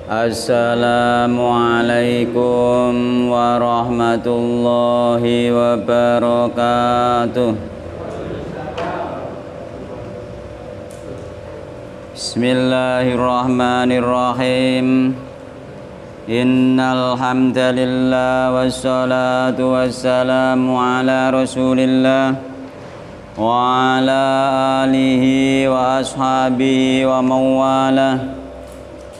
Assalamualaikum warahmatullahi wabarakatuh. Bismillahirrahmanirrahim. Innal hamdalillah wassalatu wassalamu ala Rasulillah wa ala alihi wa ashabihi wa mawalah.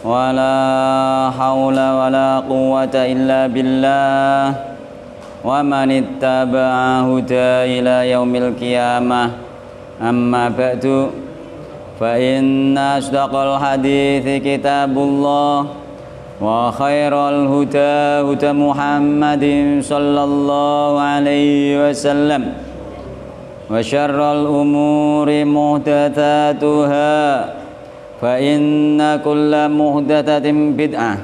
Wala haula wala quwwata illa billah wa man ittaba'a huda ila yaumil qiyamah. Amma ba'du, fa inna asdaqal hadithi kitabullah wa khairal huda huda Muhammadin sallallahu alaihi wasallam wa syarral umuri muhdatsatuha fa inna kulla muhdatsatin bid'ah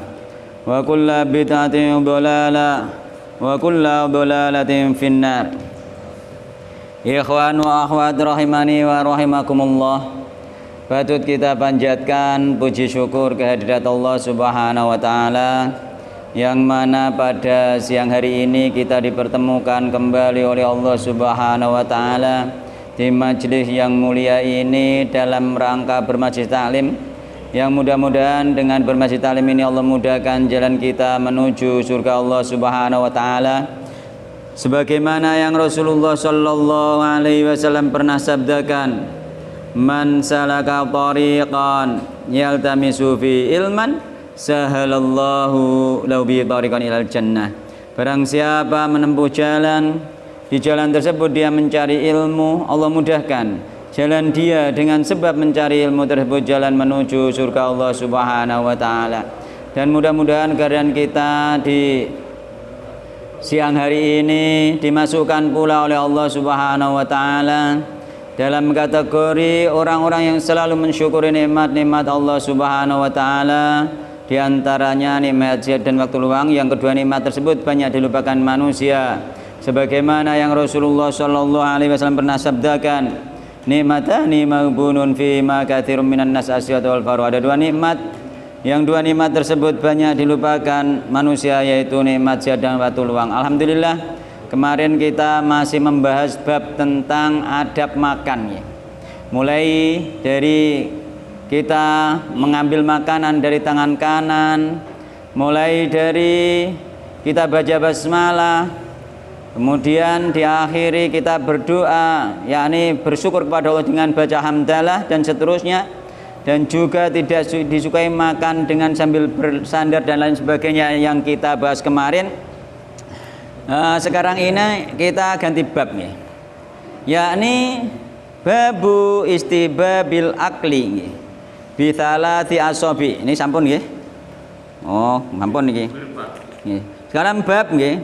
wa kulla bid'atin dhalalah wa kulla dhalalatin finnar. Ikhwan wa akhwat rahimani wa rahimakumullah, patut kita panjatkan puji syukur kehadirat Allah Subhanahu wa taala yang mana pada siang hari ini kita dipertemukan kembali oleh Allah Subhanahu wa taala di majelis yang mulia ini dalam rangka bermajlis taklim, yang mudah-mudahan dengan bermajlis taklim ini Allah mudahkan jalan kita menuju surga Allah Subhanahu wa taala, sebagaimana yang Rasulullah sallallahu alaihi wasallam pernah sabdakan, man salaka tariqan yaltamisu fi ilman sahalallahu lahu bi tariqan ilal jannah. Barang siapa menempuh jalan, di jalan tersebut dia mencari ilmu, Allah mudahkan jalan dia dengan sebab mencari ilmu tersebut jalan menuju surga Allah Subhanahu wa taala. Dan mudah-mudahan kehadiran kita di siang hari ini dimasukkan pula oleh Allah Subhanahu wa taala dalam kategori orang-orang yang selalu mensyukuri nikmat-nikmat Allah Subhanahu wa taala, di antaranya nikmat sehat dan waktu luang. Yang kedua, nikmat tersebut banyak dilupakan manusia, sebagaimana yang Rasulullah sallallahu alaihi wasallam pernah sabdakan, nikmatani maghbunun fi ma katsirun minan nas asyad wal faru. Ada dua nikmat, yang dua nikmat tersebut banyak dilupakan manusia, yaitu nikmat sehat dan waktu luang. Alhamdulillah, kemarin kita masih membahas bab tentang adab makan ya. Mulai dari kita mengambil makanan dari tangan kanan, mulai dari kita baca basmalah, kemudian diakhiri kita berdoa, yakni bersyukur kepada Allah dengan baca hamdalah dan seterusnya. Dan juga tidak disukai makan dengan sambil bersandar dan lain sebagainya yang kita bahas kemarin. Sekarang ini kita ganti bab nih, yakni babu istibabil akli bithalati asobi. Ini sampun nggih? Oh, sampun niki. Sekarang bab nggih,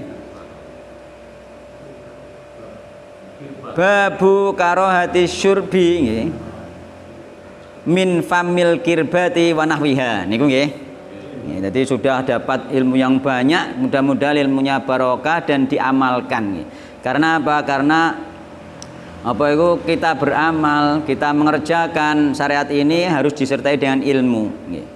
babu karohati syurbi nggih min famil kirbati wa nahwiha niku nggih. Jadi sudah dapat ilmu yang banyak, mudah-mudahan ilmunya barokah dan diamalkan nggih. Karena apa? Karena apa itu, kita beramal, kita mengerjakan syariat ini harus disertai dengan ilmu nggih.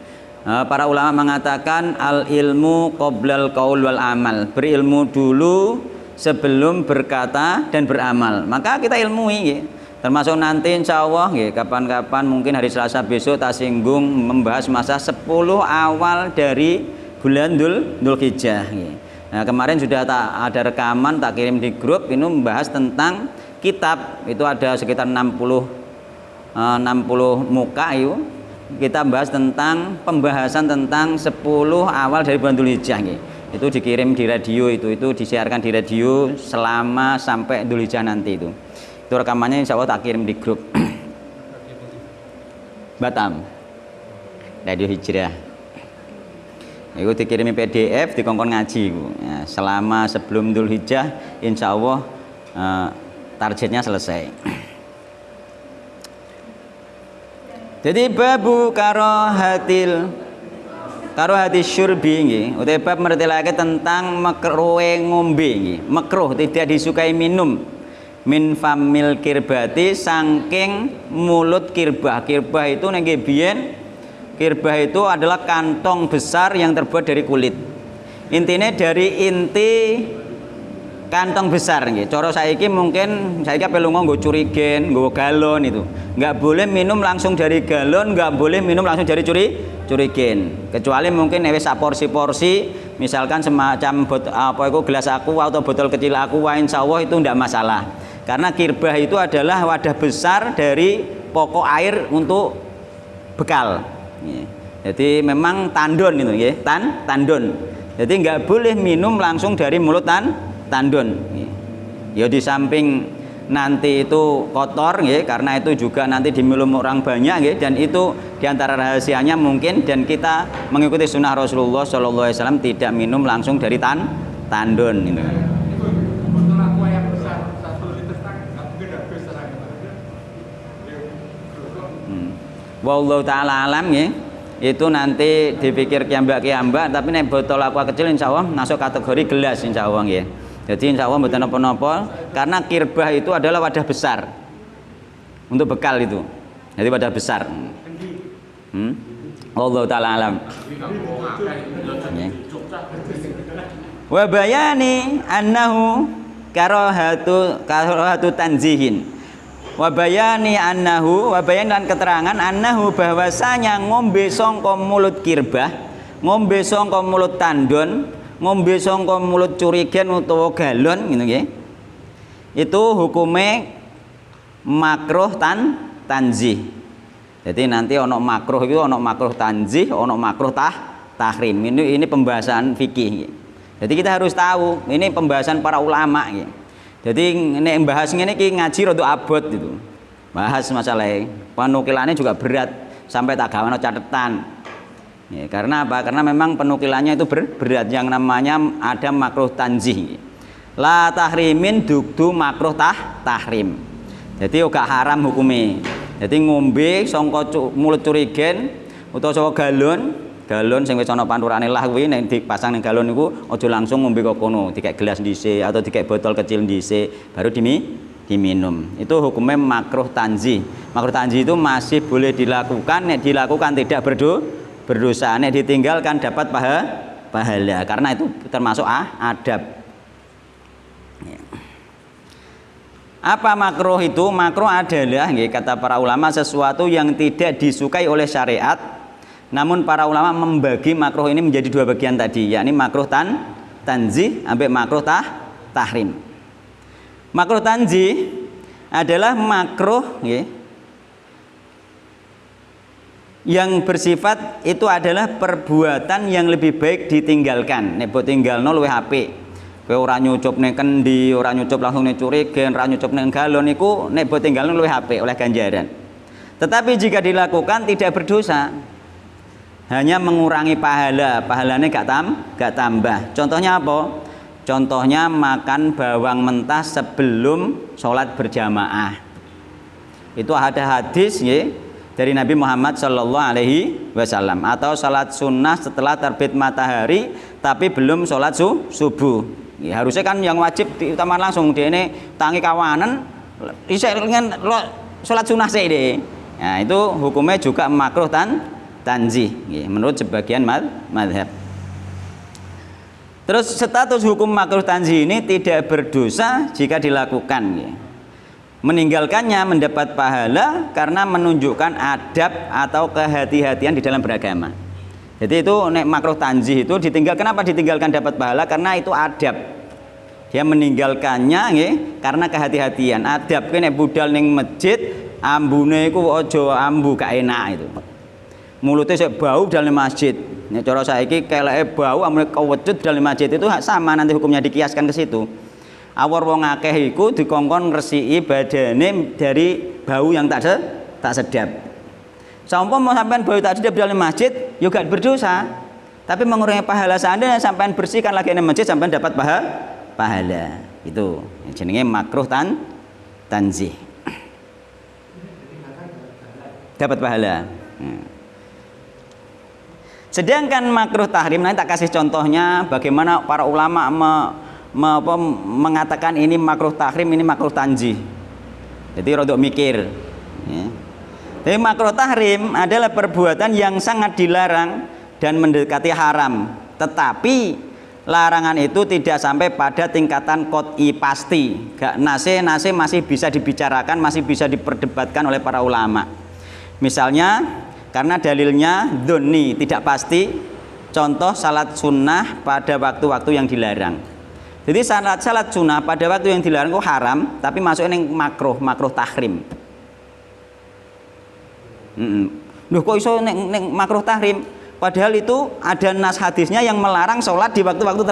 Para ulama mengatakan al ilmu qoblal qaul wal amal, berilmu dulu sebelum berkata dan beramal. Maka kita ilmui nggih. Termasuk nanti insya Allah nggih, kapan-kapan mungkin hari Selasa besok tak singgung membahas masa 10 awal dari bulan Dzulhijjah nggih. Nah, kemarin sudah ada rekaman tak kirim di grup, ini membahas tentang kitab, itu ada sekitar 60 muka itu. Kita bahas tentang pembahasan tentang 10 awal dari bulan Dzulhijjah nggih. Itu dikirim di radio, itu disiarkan di radio selama sampai Dzulhijjah nanti itu rekamannya insya Allah tak kirim di grup. Batam Radio Hijrah itu dikirimi PDF dikongkon ngaji ya, selama sebelum Dzulhijjah insya Allah targetnya selesai. Jadi babu karohati syurbi nggih, utawi bab mertelake tentang makruhe ngombe nggih. Makruh tidak disukai minum min famil kirbati, saking mulut kirbah. Kirbah itu nggih biyen Kirbah itu adalah kantong besar yang terbuat dari kulit. Intinya dari inti kantong besar nggih. Cara saiki mungkin saiki ape lunga nggo curigen, nggo galon itu. Enggak boleh minum langsung dari galon, enggak boleh minum langsung dari curigen. Kecuali mungkin wis porsi-porsi, misalkan semacam gelas aku atau botol kecil aku, insyaallah itu enggak masalah. Karena kirbah itu adalah wadah besar dari pokok air untuk bekal. Jadi memang tandon itu nggih, tandon. Jadi enggak boleh minum langsung dari mulut tandon. Ya di samping nanti itu kotor nggih, karena itu juga nanti diminum orang banyak nggih, dan itu diantara rahasianya mungkin, dan kita mengikuti sunnah Rasulullah Shallallahu Alaihi Wasallam tidak minum langsung dari tandon gitu. Wallahu taala alam nggih. Itu nanti dipikir kiambak, tapi nek botol aqua kecil insyaallah masuk kategori gelas insyaallah nggih. Jadi insya Allah mboten napa-napa, karena kirbah itu adalah wadah besar untuk bekal itu. Jadi wadah besar. Allah taala alam. Wa bayani annahu karahatu tanzihin. Wa bayani annahu, wa bayan dan keterangan annahu bahwasanya ngombe sangka mulut kirbah, ngombe sangka mulut tandon, ngombe sangka mulut curigen utawa galon gitu nggih. Itu hukume makruh tanzih. Jadi nanti ono makruh itu ono makruh tanzih, ono makruh tahrim. Ini pembahasan fikih. Jadi kita harus tahu, ini pembahasan para ulama gitu. Jadi nek bahas ngene iki ngaji rada abot gitu. Bahas masalahnya penukilannya juga berat sampai tak gawe catatan. Ya, karena apa? Karena memang penukilannya itu berat, yang namanya ada makruh tanzih. La tahrimin dukdu makruh tahrim. Jadi gak haram hukumnya. Jadi ngombe sangka mulut curigen utawa saka galon sing wis ana panturane lah kuwi nek dipasang ning galon niku aja langsung ngombe kok kono, dikek gelas dhisik atau dikek botol kecil dhisik baru diminum. Itu hukumnya makruh tanzih. Makruh tanzih itu masih boleh dilakukan, nek dilakukan tidak berdosa, nek ditinggalkan dapat pahala karena itu termasuk adab. Apa makruh itu? Makruh adalah kata para ulama sesuatu yang tidak disukai oleh syariat. Namun para ulama membagi makruh ini menjadi dua bagian tadi, yakni makruh tanzih sampai makruh tahrim. Makruh tanzih adalah makruh yang bersifat itu adalah perbuatan yang lebih baik ditinggalkan. Nek mbok tinggalno luwih apik. Kowe ora nyucup ning kendi, ora nyucup langsung ning curigen, ora nyucup ning galon niku nek mbok tinggalno luwih apik oleh ganjaran. Tetapi jika dilakukan tidak berdosa. Hanya mengurangi pahalanya gak tambah. Contohnya apa? Contohnya makan bawang mentah sebelum sholat berjamaah. Itu ada hadis dari Nabi Muhammad Shallallahu Alaihi Wasallam. Atau sholat sunnah setelah terbit matahari tapi belum sholat subuh. Harusnya kan yang wajib diutamakan langsung. Dia ini tangi kawanan, dengan sholat sunnah sih deh. Nah itu hukumnya juga makruh tanzih menurut sebagian mazhab. Terus status hukum makruh tanzih ini tidak berdosa jika dilakukan. Meninggalkannya mendapat pahala karena menunjukkan adab atau kehati-hatian di dalam beragama. Jadi itu nek makruh tanzih itu ditinggal. Kenapa ditinggalkan dapat pahala? Karena itu adab. Dia meninggalkannya karena kehati-hatian. Adab nek budal ning masjid ambune iku aja ambu gak enak itu. Mulutnya saya bau dalam masjid. Ini cara saiki keleke bau amune kewecut dalam masjid itu sama nanti hukumnya dikiaskan ke situ. Awor wong akeh iku dikongkon ngresiki badane dari bau yang tak sedap. Saumpama sampean bau tak sedap dalam masjid, ya gak berdosa. Tapi mengurangi pahala seandainya sampean bersihkan lagi di masjid sampean dapat pahala. Itu jenenge makruh tanzih. Dapat pahala. Sedangkan makruh tahrim nanti tak kasih contohnya bagaimana para ulama mengatakan ini makruh tahrim, ini makruh tanzih. Jadi rodok mikir. Tapi makruh tahrim adalah perbuatan yang sangat dilarang dan mendekati haram. Tetapi larangan itu tidak sampai pada tingkatan qot'i pasti. Gak nase masih bisa dibicarakan, masih bisa diperdebatkan oleh para ulama. Misalnya karena dalilnya dzonni tidak pasti. Contoh salat sunnah pada waktu-waktu yang dilarang. Jadi salat sunnah pada waktu yang dilarang itu haram, tapi masuknya yang makruh tahrim. Loh kok iso nek makruh tahrim? Padahal itu ada nas hadisnya yang melarang sholat di waktu-waktu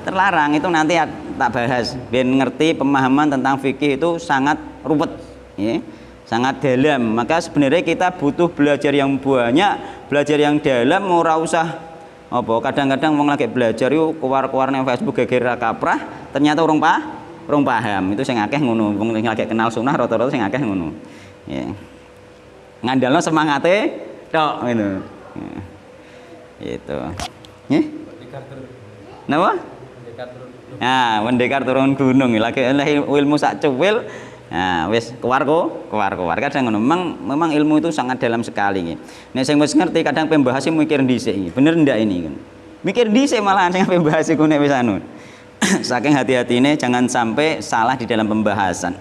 terlarang. Itu nanti tak bahas. Biar ngerti pemahaman tentang fikih itu sangat ruwet, ya, sangat dalam. Maka sebenarnya kita butuh belajar yang banyak, belajar yang dalam. Ora usah apa kadang-kadang wong lagi belajar yuk keluar-keluar nang Facebook geger kaprah, ternyata urung paham. Itu sing akeh ngono. Wong sing lagi kenal sunnah rata-rata sing akeh ngono. Ya. Ngandalno semangate tok ngono. Itu. Nggih? Napa? Nah, mendekar turun gunung lagi ilmu sak cuwil. Nah, wis keluar. Kadang ngono. Memang ilmu itu sangat dalam sekali nggih. Nek sing wis ngerti kadang pembahas mikir dhisik iki. Bener ndak ini kan? Mikir dhisik malah sing pembahas iku nek wis anu. Saking hati-hatine jangan sampai salah di dalam pembahasan.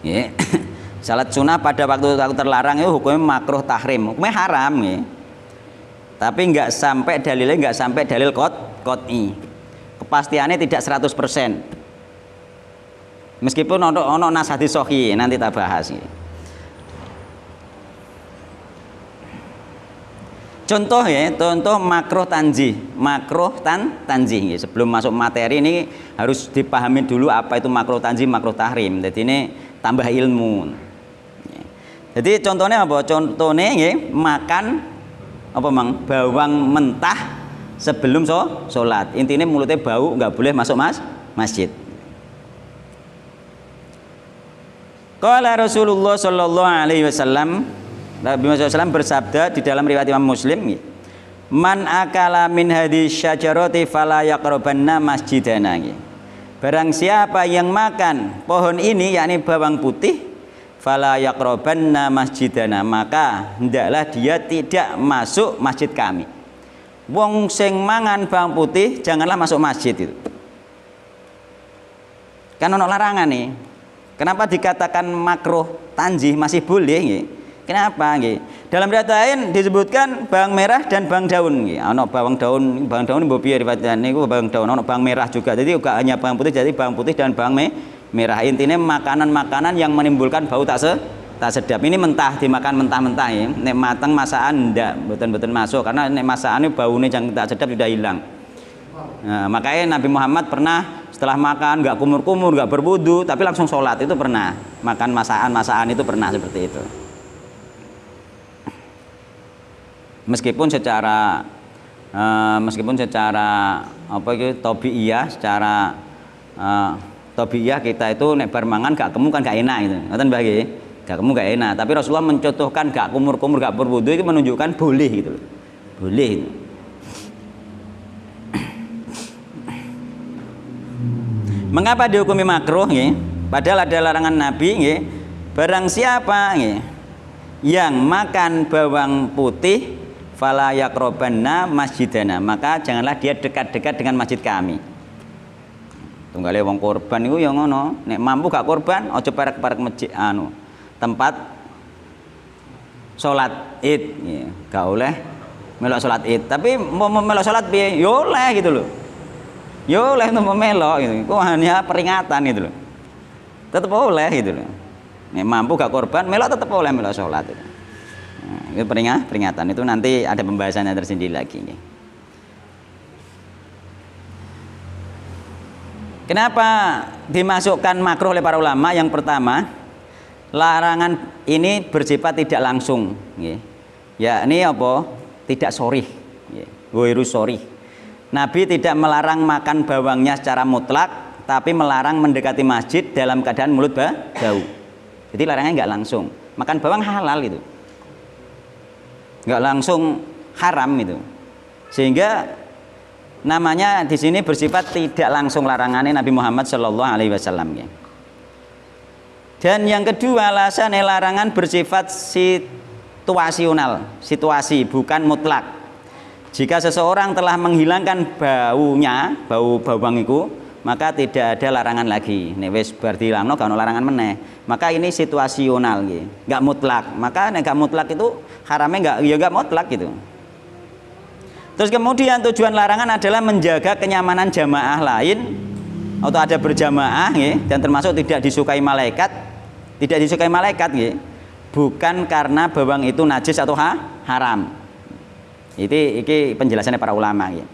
Nggih. Salat sunnah pada waktu terlarang itu hukumnya makruh tahrim, hukumnya haram ya. Tapi nggak sampai dalil qot'i. Kepastiannya tidak 100%. Meskipun ono nas hadis sahih nanti tak bahas ya. Contoh makruh tanzih ya. Sebelum masuk materi ini harus dipahami dulu apa itu makruh tanzih, makruh tahrim. Jadi ini tambah ilmu. Jadi contohnya apa? Contohnya ya, makan apa mang bawang mentah sebelum sholat. Intinya mulutnya bau, nggak boleh masuk masjid. Qala Rasulullah sallallahu alaihi wasallam, Nabi Muhammad SAW bersabda di dalam riwayat Imam Muslim, man akala min hadis syajarati fala yaqrabanna masjidana. Barang siapa yang makan pohon ini yakni bawang putih, fala yaqrabanna masjidana, maka hendaklah dia tidak masuk masjid kami. Wong sing mangan bawang putih janganlah masuk masjid itu. Kan ono larangan nih. Kenapa dikatakan makruh tanzih masih boleh nggih? Kenapa nggih? Dalam riwayat lain disebutkan bawang merah dan bawang daun nggih. Ono bawang daun mbok piye riwayatane niku bawang daun, ono bawang merah juga. Jadi enggak hanya bawang putih, jadi bawang putih dan bawang merah. Intinya makanan-makanan yang menimbulkan bau tak sedap. Ini mentah, dimakan mentah-mentah ya. Nek matang masakan ndak mboten masuk karena nek masakane baune yang tak sedap sudah hilang. Nah, makanya Nabi Muhammad pernah setelah makan nggak kumur-kumur, nggak berwudu, tapi langsung sholat, itu pernah. Makan masakan itu pernah seperti itu. Meskipun secara apa itu tabiiyah, secara tabiiyah kita itu nek bar mangan gak kemu kan gak enak gitu. Ngoten Mbah nggih. Gak kemu gak enak, tapi Rasulullah mencontohkan gak kumur-kumur, gak berwudu itu menunjukkan boleh gitu loh. Boleh. Gitu. Mengapa dihukumi makruh nggih? Padahal ada larangan Nabi nggih. Barang siapa nggih yang makan bawang putih fala yaqrabanna masjidana, maka janganlah dia dekat-dekat dengan masjid kami. Tunggale wong korban iku ya ngono, nek mampu gak korban aja parek-parek masjid tempat salat Id ya, gak oleh melok salat Id. Tapi mau melok salat piye? Ya oleh gitu loh. Ya oleh untuk melok gitu. Itu hanya peringatan gitu loh. Tetap oleh gitu loh. Nek mampu gak korban melok tetap oleh melok salat itu. Nah, itu peringatan itu nanti ada pembahasannya tersendiri lagi nih. Kenapa dimasukkan makruh oleh para ulama? Yang pertama, larangan ini bersifat tidak langsung, ya ini apa? Tidak sorih, ghairu sorih. Nabi tidak melarang makan bawangnya secara mutlak, tapi melarang mendekati masjid dalam keadaan mulut bau. Jadi larangannya nggak langsung. Makan bawang halal itu, nggak langsung haram itu. Sehingga namanya di sini bersifat tidak langsung larangannya Nabi Muhammad Shallallahu Alaihi Wasallam. Dan yang kedua, alasan larangan bersifat situasional, situasi, bukan mutlak. Jika seseorang telah menghilangkan baunya, bau bawang itu, maka tidak ada larangan lagi. Nek wis bar dilangno gak ono larangan meneh. Maka ini situasional nggih, enggak mutlak. Maka nek enggak mutlak itu haramnya enggak mutlak gitu. Terus kemudian tujuan larangan adalah menjaga kenyamanan jamaah lain atau ada berjamaah nggih, dan termasuk tidak disukai malaikat, nggih. Bukan karena bawang itu najis atau haram. Iki penjelasannya para ulama ya.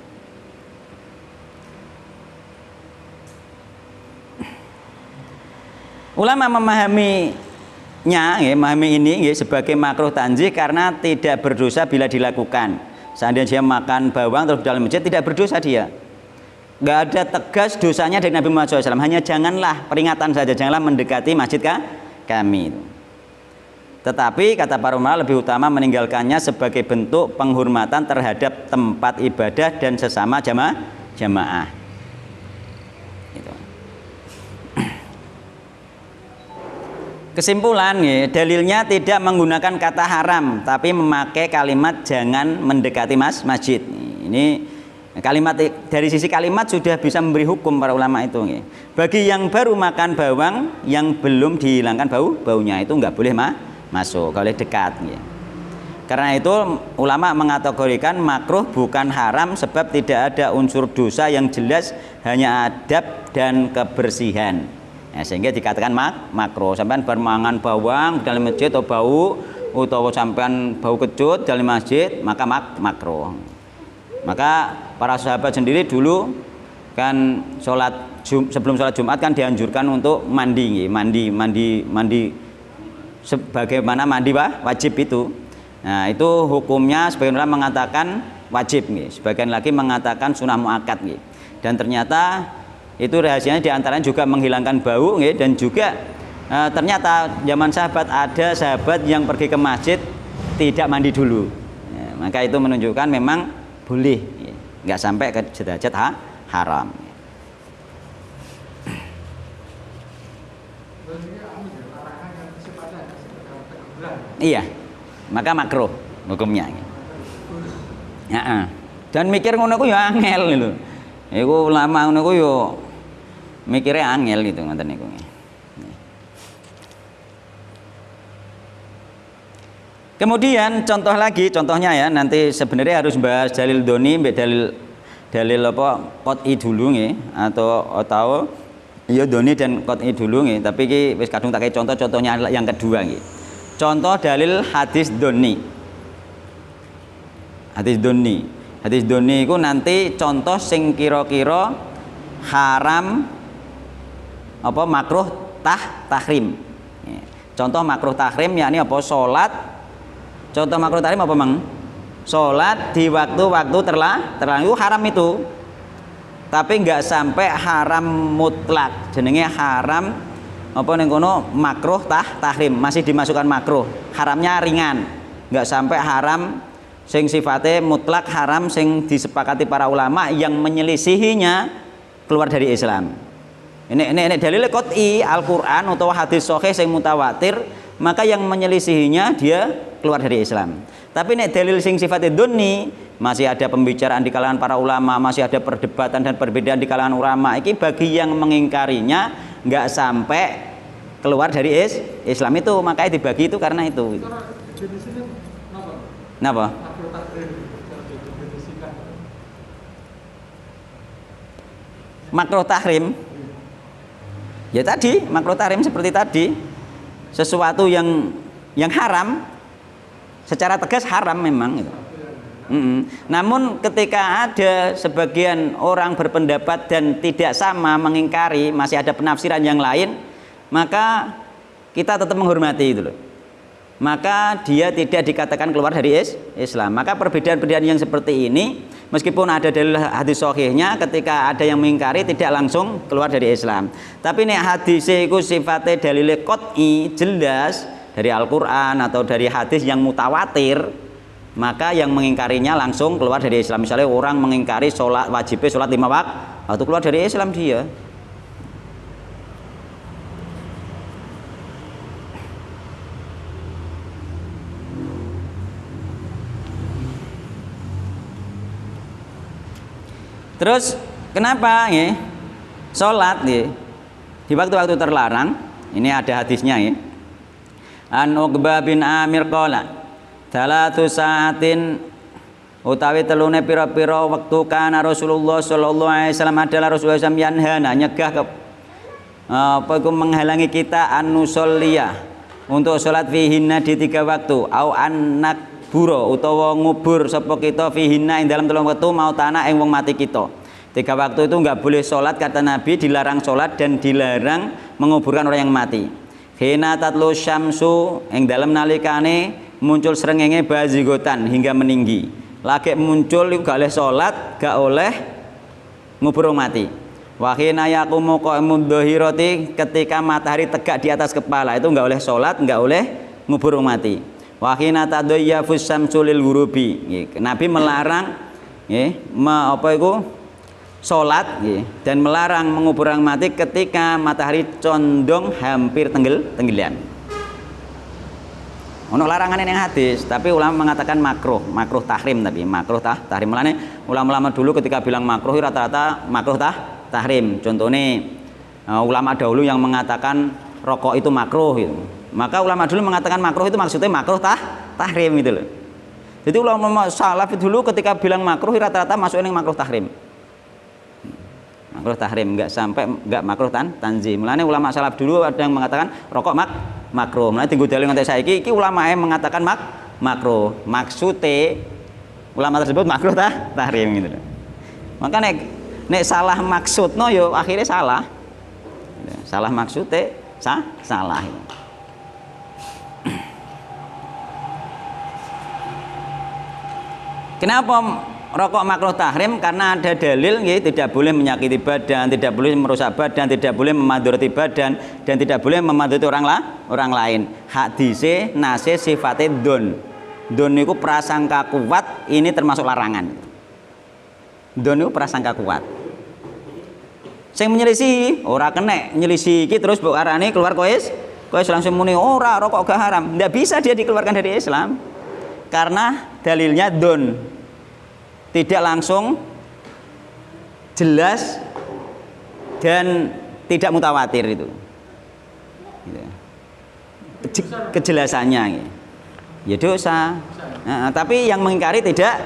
Ulama memahaminya, ya, memahami ini ya, sebagai makruh tanzih karena tidak berdosa bila dilakukan. Seandainya dia makan bawang terus dalam masjid, tidak berdosa dia. Nggak ada tegas dosanya dari Nabi Muhammad SAW. Hanya janganlah, peringatan saja, janganlah mendekati masjid kami. Tetapi kata para ulama lebih utama meninggalkannya sebagai bentuk penghormatan terhadap tempat ibadah dan sesama jamaah. Gitu. Kesimpulan, ya, dalilnya tidak menggunakan kata haram, tapi memakai kalimat jangan mendekati masjid. Ini kalimat, dari sisi kalimat sudah bisa memberi hukum para ulama itu. Ya. Bagi yang baru makan bawang yang belum dihilangkan baunya itu nggak boleh masuk, kalau dekat ya. Karena itu ulama mengategorikan makruh bukan haram sebab tidak ada unsur dosa yang jelas, hanya adab dan kebersihan. Nah, sehingga dikatakan makruh. Sampean bermangan bawang dalam masjid atau bau, atau sampean bau kecut dalam masjid, maka makruh. Maka para sahabat sendiri dulu kan sebelum sholat Jumat kan dianjurkan untuk mandi sebagaimana mandi wajib itu. Nah, itu hukumnya sebagian ulama mengatakan wajib nih, sebagian lagi mengatakan sunah muakkad nih. Dan ternyata itu rahasianya diantaranya juga menghilangkan bau nih, dan juga ternyata zaman sahabat ada sahabat yang pergi ke masjid tidak mandi dulu. Ya, maka itu menunjukkan memang boleh, ya, nggak sampai ke derajat haram. Iya, maka makruh hukumnya. Ya, dan mikir ngono ku ya angel lho. Iku ulama ngono ku yo mikirnya angel gitu ngoten niku. Kemudian contohnya ya, nanti sebenarnya harus bahas dalil doni, dalil apa qot'i dulu nggih, atau ya doni dan qot'i dulu nggih, tapi iki wis kadung tak contohnya yang kedua nggih. Contoh dalil hadis doni. Hadis doni itu nanti contoh sing kira-kira haram apa makruh tahrim. Contoh makruh tahrim yakni apa? Salat. Contoh makruh tahrim apa, Mang? Salat di waktu-waktu terlalu haram itu. Tapi enggak sampai haram mutlak. Jenenge haram apa ning kono makruh tahrim, masih dimasukkan makruh, haramnya ringan, nggak sampai haram sing sifatnya mutlak haram sing disepakati para ulama yang menyelisihinya keluar dari Islam. Ini dalilnya qot'i Al-Qur'an atau hadis sahih sing mutawatir, maka yang menyelisihinya dia keluar dari Islam. Tapi nek dalil sing sifatnya doni, masih ada pembicaraan di kalangan para ulama, masih ada perdebatan dan perbedaan di kalangan ulama. Iki bagi yang mengingkarinya nggak sampai keluar dari Islam itu, makanya dibagi itu karena itu. Kenapa? Makruh tahrim. Ya tadi makruh tahrim seperti tadi, sesuatu yang haram secara tegas haram memang itu. Namun ketika ada sebagian orang berpendapat dan tidak sama mengingkari, masih ada penafsiran yang lain, maka kita tetap menghormati itu loh. Maka dia tidak dikatakan keluar dari Islam. Maka perbedaan-perbedaan yang seperti ini, meskipun ada dalil hadis sahihnya, ketika ada yang mengingkari tidak langsung keluar dari Islam. Tapi nek hadis itu sifatnya dalil qot'i jelas dari Al-Qur'an atau dari hadis yang mutawatir, maka yang mengingkarinya langsung keluar dari Islam. Misalnya orang mengingkari wajibnya sholat 5 waktu, atau keluar dari Islam dia. Terus kenapa ya? Salat ya di waktu-waktu terlarang, ini ada hadisnya ya. An Uqbah bin Amir qala, "Salatu sa'atin utawi telune pira-pira wektu kana Rasulullah sallallahu alaihi wasallam adalah Rasulullah SAW yanhana nyegah ke apa iku menghalangi kita an-nusolliya untuk salat fihinna di 3 waktu au anak buro utawa ngubur sapa kita fihinna ing dalam 3 waktu mau tanah ing wong mati kita." 3 waktu itu enggak boleh sholat, kata Nabi, dilarang sholat dan dilarang menguburkan orang yang mati. Hina tatlu syamsu ing dalam nalikane muncul srengenge bazigotan hingga meninggi. Lagi muncul itu gak oleh sholat, gak oleh ngubur orang mati. Wa hina yaqumu qa'imud dhahirati ketika matahari tegak di atas kepala itu enggak oleh sholat, enggak oleh ngubur orang mati. Wa hina tadayyafus syamsu lil ghurubi. Nabi melarang apa itu? Sholat dan melarang mengubur orang mati ketika matahari condong hampir tenggelam. Ono larangan yang hadis, tapi ulama mengatakan makruh tahrim, tapi makruh tahrim. Mulane ulama-ulama dulu ketika bilang makruh rata-rata makruh tahrim. Contohnya ulama dahulu yang mengatakan rokok itu makruh gitu. Maka ulama dulu mengatakan makruh itu maksudnya makruh tahrim gitu loh. Jadi ulama salaf dulu ketika bilang makruh rata-rata masuknya yang makruh tahrim. Makruh tahrim, enggak makruh tanzih. Mulane ulama salaf dulu ada yang mengatakan rokok makruh. Mulane tinggu dalil nganti saiki iki ulama yang mengatakan makruh. Maksude ulama tersebut makruh tahrim gitu. Maka nek salah maksudno yo akhirnya salah. Salah maksude salah. Kenapa rokok makruh tahrim? Karena ada dalil ya, tidak boleh menyakiti badan, tidak boleh merusak badan, tidak boleh memadurati badan, dan tidak boleh memadurati orang lain. Hadise nase sifate don itu prasangka kuat, ini termasuk larangan. Don itu prasangka kuat. Sing menyelisihi ora kena nyelisihi terus mbok arani keluar kois langsung muni ora rokok gak haram. Tidak bisa dia dikeluarkan dari Islam karena dalilnya don, tidak langsung jelas dan tidak mutawatir itu kejelasannya ya dosa. Tapi yang mengingkari tidak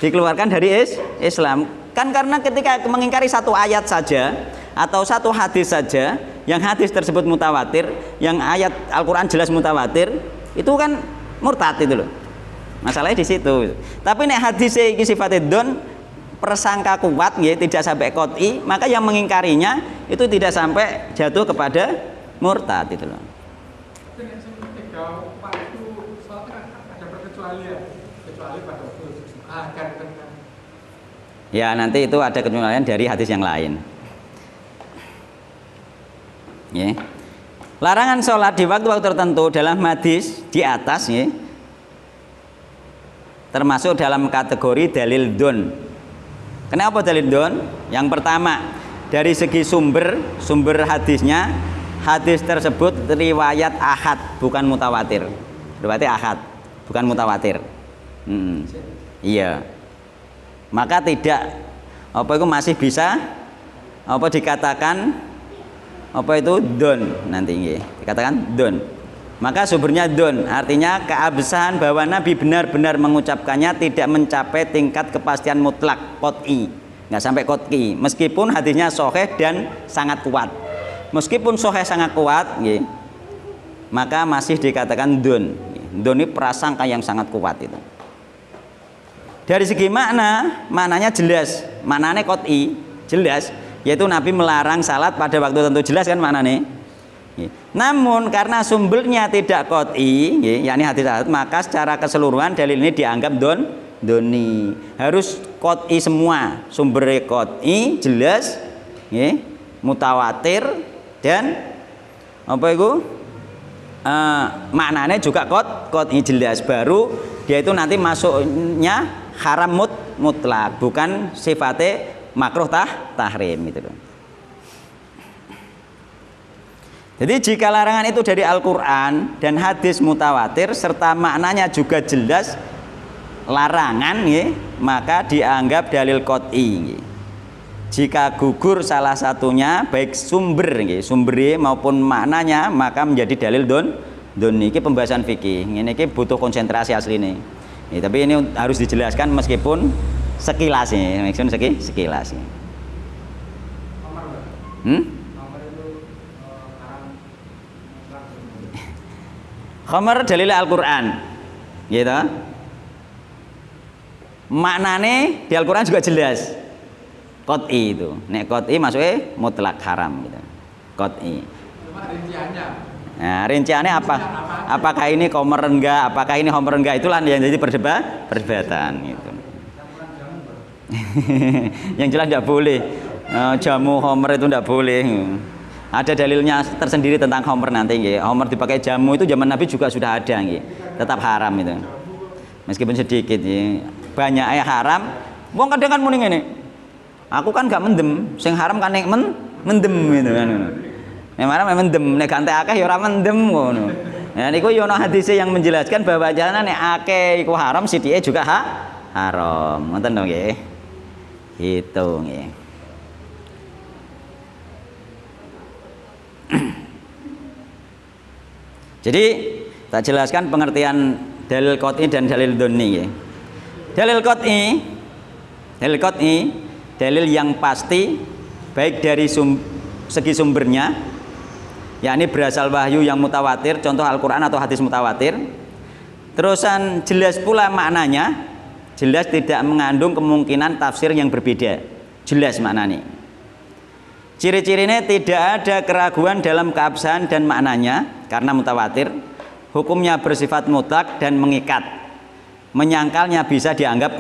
dikeluarkan dari Islam kan, karena ketika mengingkari satu ayat saja atau satu hadis saja, yang hadis tersebut mutawatir, yang ayat Al-Quran jelas mutawatir, itu kan murtad itu loh. Masalahnya di situ. Tapi nek hadis iki sifatnya don, persangka kuat ya, tidak sampai qot'i, maka yang mengingkarinya itu tidak sampai jatuh kepada murtad itu loh. Ya nanti itu ada kecualian dari hadis yang lain. Ya. Larangan sholat di waktu-waktu tertentu dalam hadis di atas ya, termasuk dalam kategori dalil don. Kenapa dalil don? Yang pertama, dari segi sumber hadisnya, hadis tersebut riwayat ahad bukan mutawatir. Berarti ahad bukan mutawatir. Iya. Maka tidak itu masih bisa dikatakan itu don nanti nggih. Dikatakan don. Maka sumbernya don, artinya keabsahan bahwa Nabi benar-benar mengucapkannya, tidak mencapai tingkat kepastian mutlak qot'i, nggak sampai qot'i, meskipun hadisnya sahih dan sangat kuat. Meskipun sahih sangat kuat, maka masih dikatakan don. Don ini prasangka yang sangat kuat itu. Dari segi maknanya jelas, maknanya qot'i jelas, yaitu Nabi melarang salat pada waktu tertentu, jelas kan maknanya. Namun karena sumbernya tidak qot'i, yakni hadis ahad, maka secara keseluruhan dalil ini dianggap doni. Harus qot'i semua, sumbernya qot'i, jelas, mutawatir, dan maknanya juga qot'i jelas, baru dia itu nanti masuknya haram mutlak, bukan sifatnya makruh tahrim itu. Jadi jika larangan itu dari Al-Quran dan hadis mutawatir serta maknanya juga jelas, larangan nggih, maka dianggap dalil qot'i nggih. Jika gugur salah satunya baik sumbernya maupun maknanya, maka menjadi dalil doni. Ini pembahasan fikih. Ini butuh konsentrasi asline. Tapi ini harus dijelaskan meskipun sekilas nih, maksudnya sekilas nih. Khamar dalil Al-Qur'an. Gitu. Maknane di Al-Qur'an juga jelas. Qot'i itu. Nek qot'i maksudnya mutlak haram gitu. Qot'i. Cuma rinciannya. Nah, rinciannya apa? Apakah ini khamar enggak? Apakah ini khamar enggak? Itulah yang jadi perdebatan gitu. Yang jelas enggak boleh. Jamu khamar itu enggak boleh. Ada dalilnya tersendiri tentang khamar nanti nggih. Khamar dipakai jamu itu zaman Nabi juga sudah ada nggih. Tetap haram itu. Meskipun sedikit nggih. Banyak yang haram. Wong kadang kan muni ngene. Aku kan gak mendem, sing haram kan nek mendem gitu kan. Nek haram mendem, nek gante akeh ya ora mendem ngono. Nah niku yo ana hadis yang menjelaskan bahwa jangan nek akeh iku haram, sithike juga haram. Ngoten to nggih. Gitu nggih. Jadi tak jelaskan pengertian dalil qot'i dan dalil doni nggih. Dalil qot'i dalil yang pasti baik dari segi sumbernya, yakni berasal wahyu yang mutawatir, contoh Al-Quran atau hadis mutawatir. Terusan jelas pula maknanya, jelas tidak mengandung kemungkinan tafsir yang berbeda, jelas maknanya. Ciri-cirinya tidak ada keraguan dalam keabsahan dan maknanya karena mutawatir. Hukumnya bersifat mutlak dan mengikat. Menyangkalnya bisa dianggap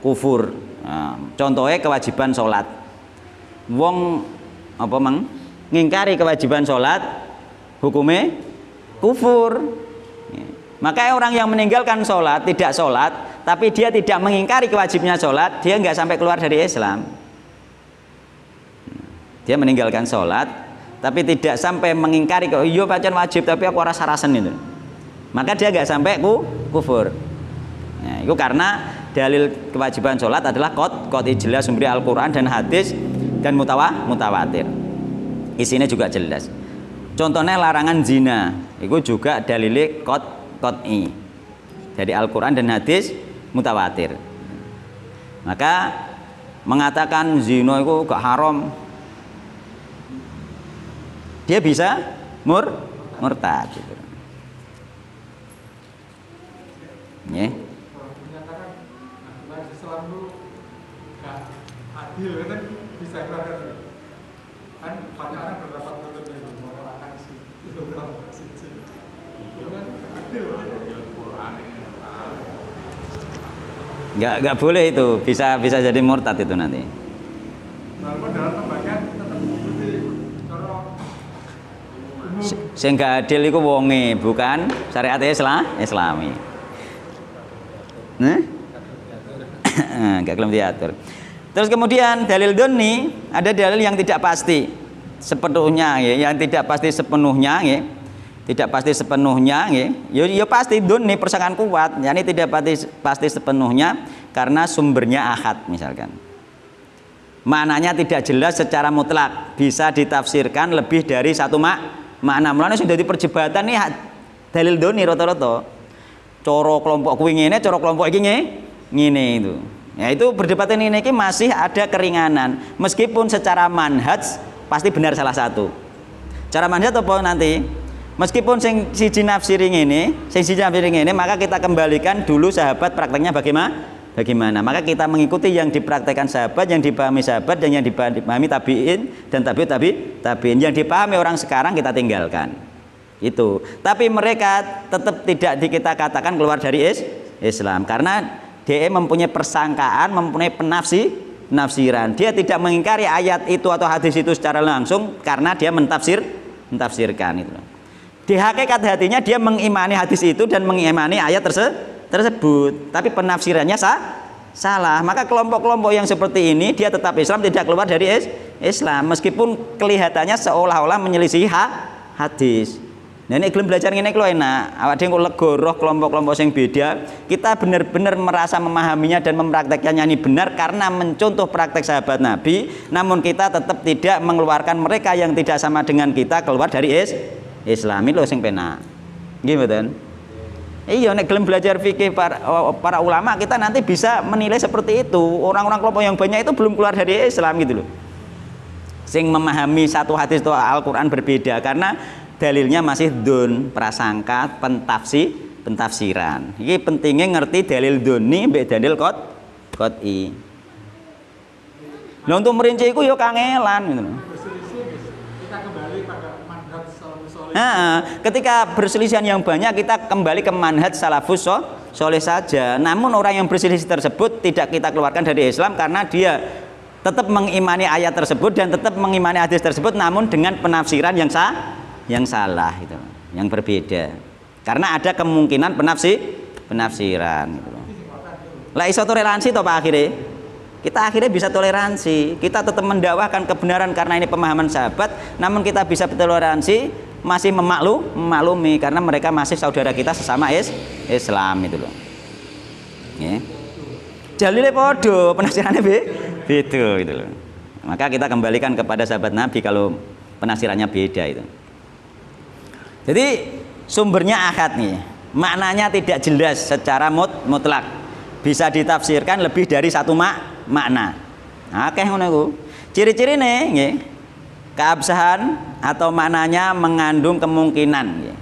kufur. Nah, contohnya kewajiban sholat. Wong apa mang ngingkari kewajiban sholat, hukumnya kufur. Maka orang yang meninggalkan sholat, tidak sholat, tapi dia tidak mengingkari kewajibannya sholat, dia nggak sampai keluar dari Islam. Dia meninggalkan sholat, tapi tidak sampai mengingkari, iya pancen wajib tapi aku rasa rasen itu. Maka dia nggak sampai kufur. Nah, itu karena dalil kewajiban sholat adalah qot'i jelas sumber Al-Quran dan hadis dan mutawatir. Isinya juga jelas. Contohnya larangan zina, itu juga dalilnya qot'i dari Al-Quran dan hadis mutawatir. Maka mengatakan zina itu gak haram, dia bisa murtad. Gitu. Yeah. Islam itu gak adil kan bisa keluar kan banyak orang berpendapat betul itu mengatakan itu berapa sisi itu kan adil nggak boleh itu, bisa jadi murtad itu nanti. walaupun dalam pembagian tetap seperti cara sing gak adil iku wonge, bukan syariat Islami. Gak kelem diatur. Terus kemudian dalil doni, ada dalil yang tidak pasti sepenuhnya ya, yang tidak pasti sepenuhnya ya. Tidak pasti sepenuhnya ya. Ya pasti doni persangkaan kuat, yakni tidak pasti sepenuhnya karena sumbernya ahad misalkan. Maknanya tidak jelas secara mutlak, bisa ditafsirkan lebih dari satu makna. Mulane sudah di perdebatan nih dalil doni rata-rata. Coro kelompok kuwi ngene, coro kelompok iki ngene itu. Ya itu perdebatan ini masih ada keringanan meskipun secara manhaj pasti benar salah satu. Cara manhaj apa nanti? Meskipun siji nafsiri ngene, siji nafsiri ngene, maka kita kembalikan dulu sahabat prakteknya bagaimana. Maka kita mengikuti yang dipraktekkan sahabat, yang dipahami sahabat dan yang dipahami tabi'in dan tabi'in. Yang dipahami orang sekarang kita tinggalkan. Itu. Tapi mereka tetap tidak kita katakan keluar dari Islam karena dia mempunyai persangkaan, mempunyai penafsiran. Dia tidak mengingkari ayat itu atau hadis itu secara langsung karena dia mentafsirkan itu. Di hakikat hatinya dia mengimani hadis itu dan mengimani ayat tersebut, tapi penafsirannya salah. Maka kelompok-kelompok yang seperti ini dia tetap Islam, tidak keluar dari Islam meskipun kelihatannya seolah-olah menyelisihi hadis. Nah ini gelem belajar ngene iki lho enak. Awak dhewe kok lega roh kelompok-kelompok sing beda. Kita benar-benar merasa memahaminya dan mempraktekkannya ini benar karena mencontoh praktek sahabat Nabi. Namun kita tetap tidak mengeluarkan mereka yang tidak sama dengan kita keluar dari Islam. Itu sing penak. Nggih mboten? Iya nek gelem belajar fikih para ulama kita nanti bisa menilai seperti itu. Orang-orang kelompok yang banyak itu belum keluar dari Islam gitu loh. Sing memahami satu hadis atau Al-Qur'an berbeda karena dalilnya masih don, prasangka, pentafsiran. Ini pentingnya ngerti dalil doni mbek dalil qot'i. Lah untuk merinci iku ya kangelan gitu. Kita kembali pada manhaj salafus saleh. Nah, ketika perselisihan yang banyak kita kembali ke manhaj salafus saleh saja. Namun orang yang berselisih tersebut tidak kita keluarkan dari Islam karena dia tetap mengimani ayat tersebut dan tetap mengimani hadis tersebut namun dengan penafsiran yang salah itu, yang berbeda. Karena ada kemungkinan penafsiran gitu. Lah iso toleransi toh Pak akhirnya. Kita akhirnya bisa toleransi. Kita tetap mendakwahkan kebenaran karena ini pemahaman sahabat, namun kita bisa toleransi masih memaklumi karena mereka masih saudara kita sesama Islam itu loh. Nggih. Jalile padha, penafsirannya beda gitu loh. Maka kita kembalikan kepada sahabat Nabi kalau penafsirannya beda itu. Jadi sumbernya ahad nih, maknanya tidak jelas secara mutlak, bisa ditafsirkan lebih dari satu makna. Akeh ngono iku. Ciri-cirine nggih, keabsahan atau maknanya mengandung kemungkinan. Nggih.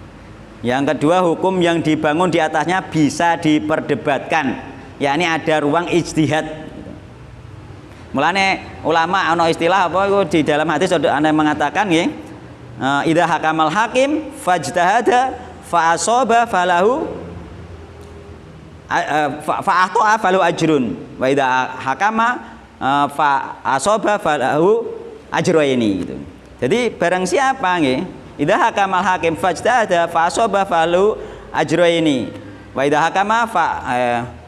Yang kedua hukum yang dibangun di atasnya bisa diperdebatkan, yakni ada ruang ijtihad. Mulane ulama ana istilah apa iku di dalam hadis ada yang mengatakan nggih. Idza hakamal hakim fajtahada fa asaba falahu fa ahta'a falahu ajrun wa idza hakama fa asaba falahu ajraini gitu. Jadi barang siapa nggih idza hakamal hakim fajtahada fa asaba falahu ajraini wa idza hakama fa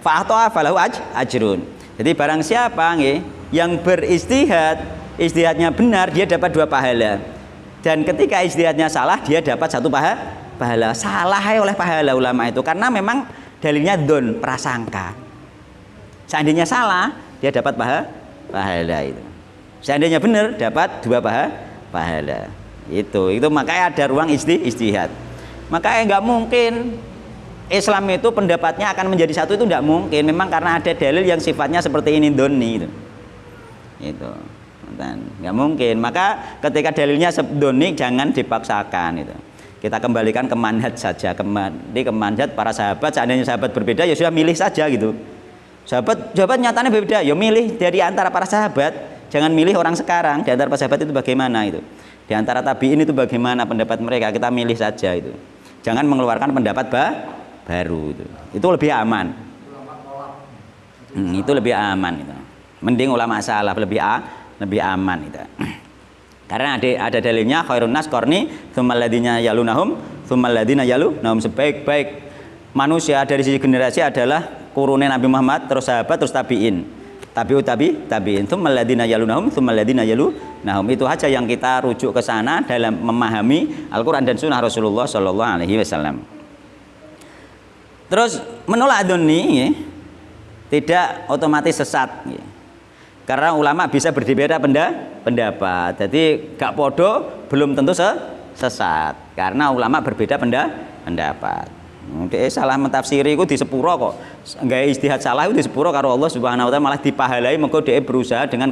ahta'a falahu ajrun. Jadi barang siapa nggih yang beristihadnya benar dia dapat 2 pahala. Dan ketika ijtihadnya salah dia dapat 1 pahala. Salah oleh pahala ulama itu karena memang dalilnya don, prasangka. Seandainya salah dia dapat pahala itu. Seandainya benar dapat 2 pahala. Itu makanya ada ruang ijtihad. Makanya nggak mungkin Islam itu pendapatnya akan menjadi satu, itu nggak mungkin. Memang karena ada dalil yang sifatnya seperti ini doni itu. Nggak mungkin. Maka ketika dalilnya doni jangan dipaksakan itu. Kita kembalikan ke manhaj saja, kembali ke manhaj para sahabat. Seandainya sahabat berbeda ya sudah milih saja gitu. Sahabat nyatanya berbeda, ya milih dari antara para sahabat. Jangan milih orang sekarang. Di antara para sahabat itu bagaimana itu. Di antara tabiin itu bagaimana pendapat mereka, kita milih saja itu. Jangan mengeluarkan pendapat baru itu. Itu lebih aman. Itu lebih aman itu. Mending ulama salaf lebih aman itu. Karena ada dalilnya khairun nas qarni tsummal ladzina yalunahum tsummal ladzina yalunahum, sebaik-baik manusia dari sisi generasi adalah kurune Nabi Muhammad, terus sahabat, terus tabiin. Tabiin tsummal ladzina yalunahum tsummal ladzina yalunahum. Itu aja yang kita rujuk ke sana dalam memahami Al-Qur'an dan sunnah Rasulullah sallallahu alaihi wasallam. Terus menolak doni ya, tidak otomatis sesat ya. Karena ulama bisa berbeda pendapat. Jadi gak podo belum tentu sesat. Karena ulama berbeda pendapat. Dia salah mentafsiri itu di sepuro kok. Gaya ijtihad salah itu di sepuro karo Allah Subhanahu wa taala malah dipahalai mergo dia berusaha dengan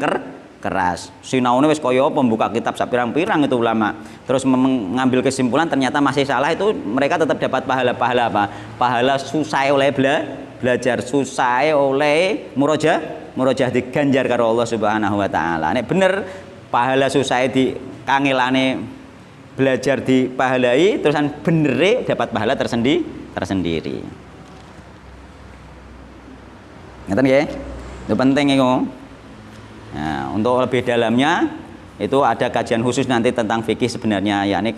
keras. Sinaune wis kaya pembuka kitab sak pirang-pirang itu ulama. Terus mengambil kesimpulan ternyata masih salah, itu mereka tetap dapat pahala apa? Pahala susah oleh belajar, susah oleh murojaah diganjar karo Allah Subhanahu wa taala. Nek bener pahala susah di kangelane belajar dipahalai, terusan benere dapat pahala tersendiri. Ngeten nggih? Itu penting iku. Nah, untuk lebih dalamnya itu ada kajian khusus nanti tentang fikih sebenarnya, yakni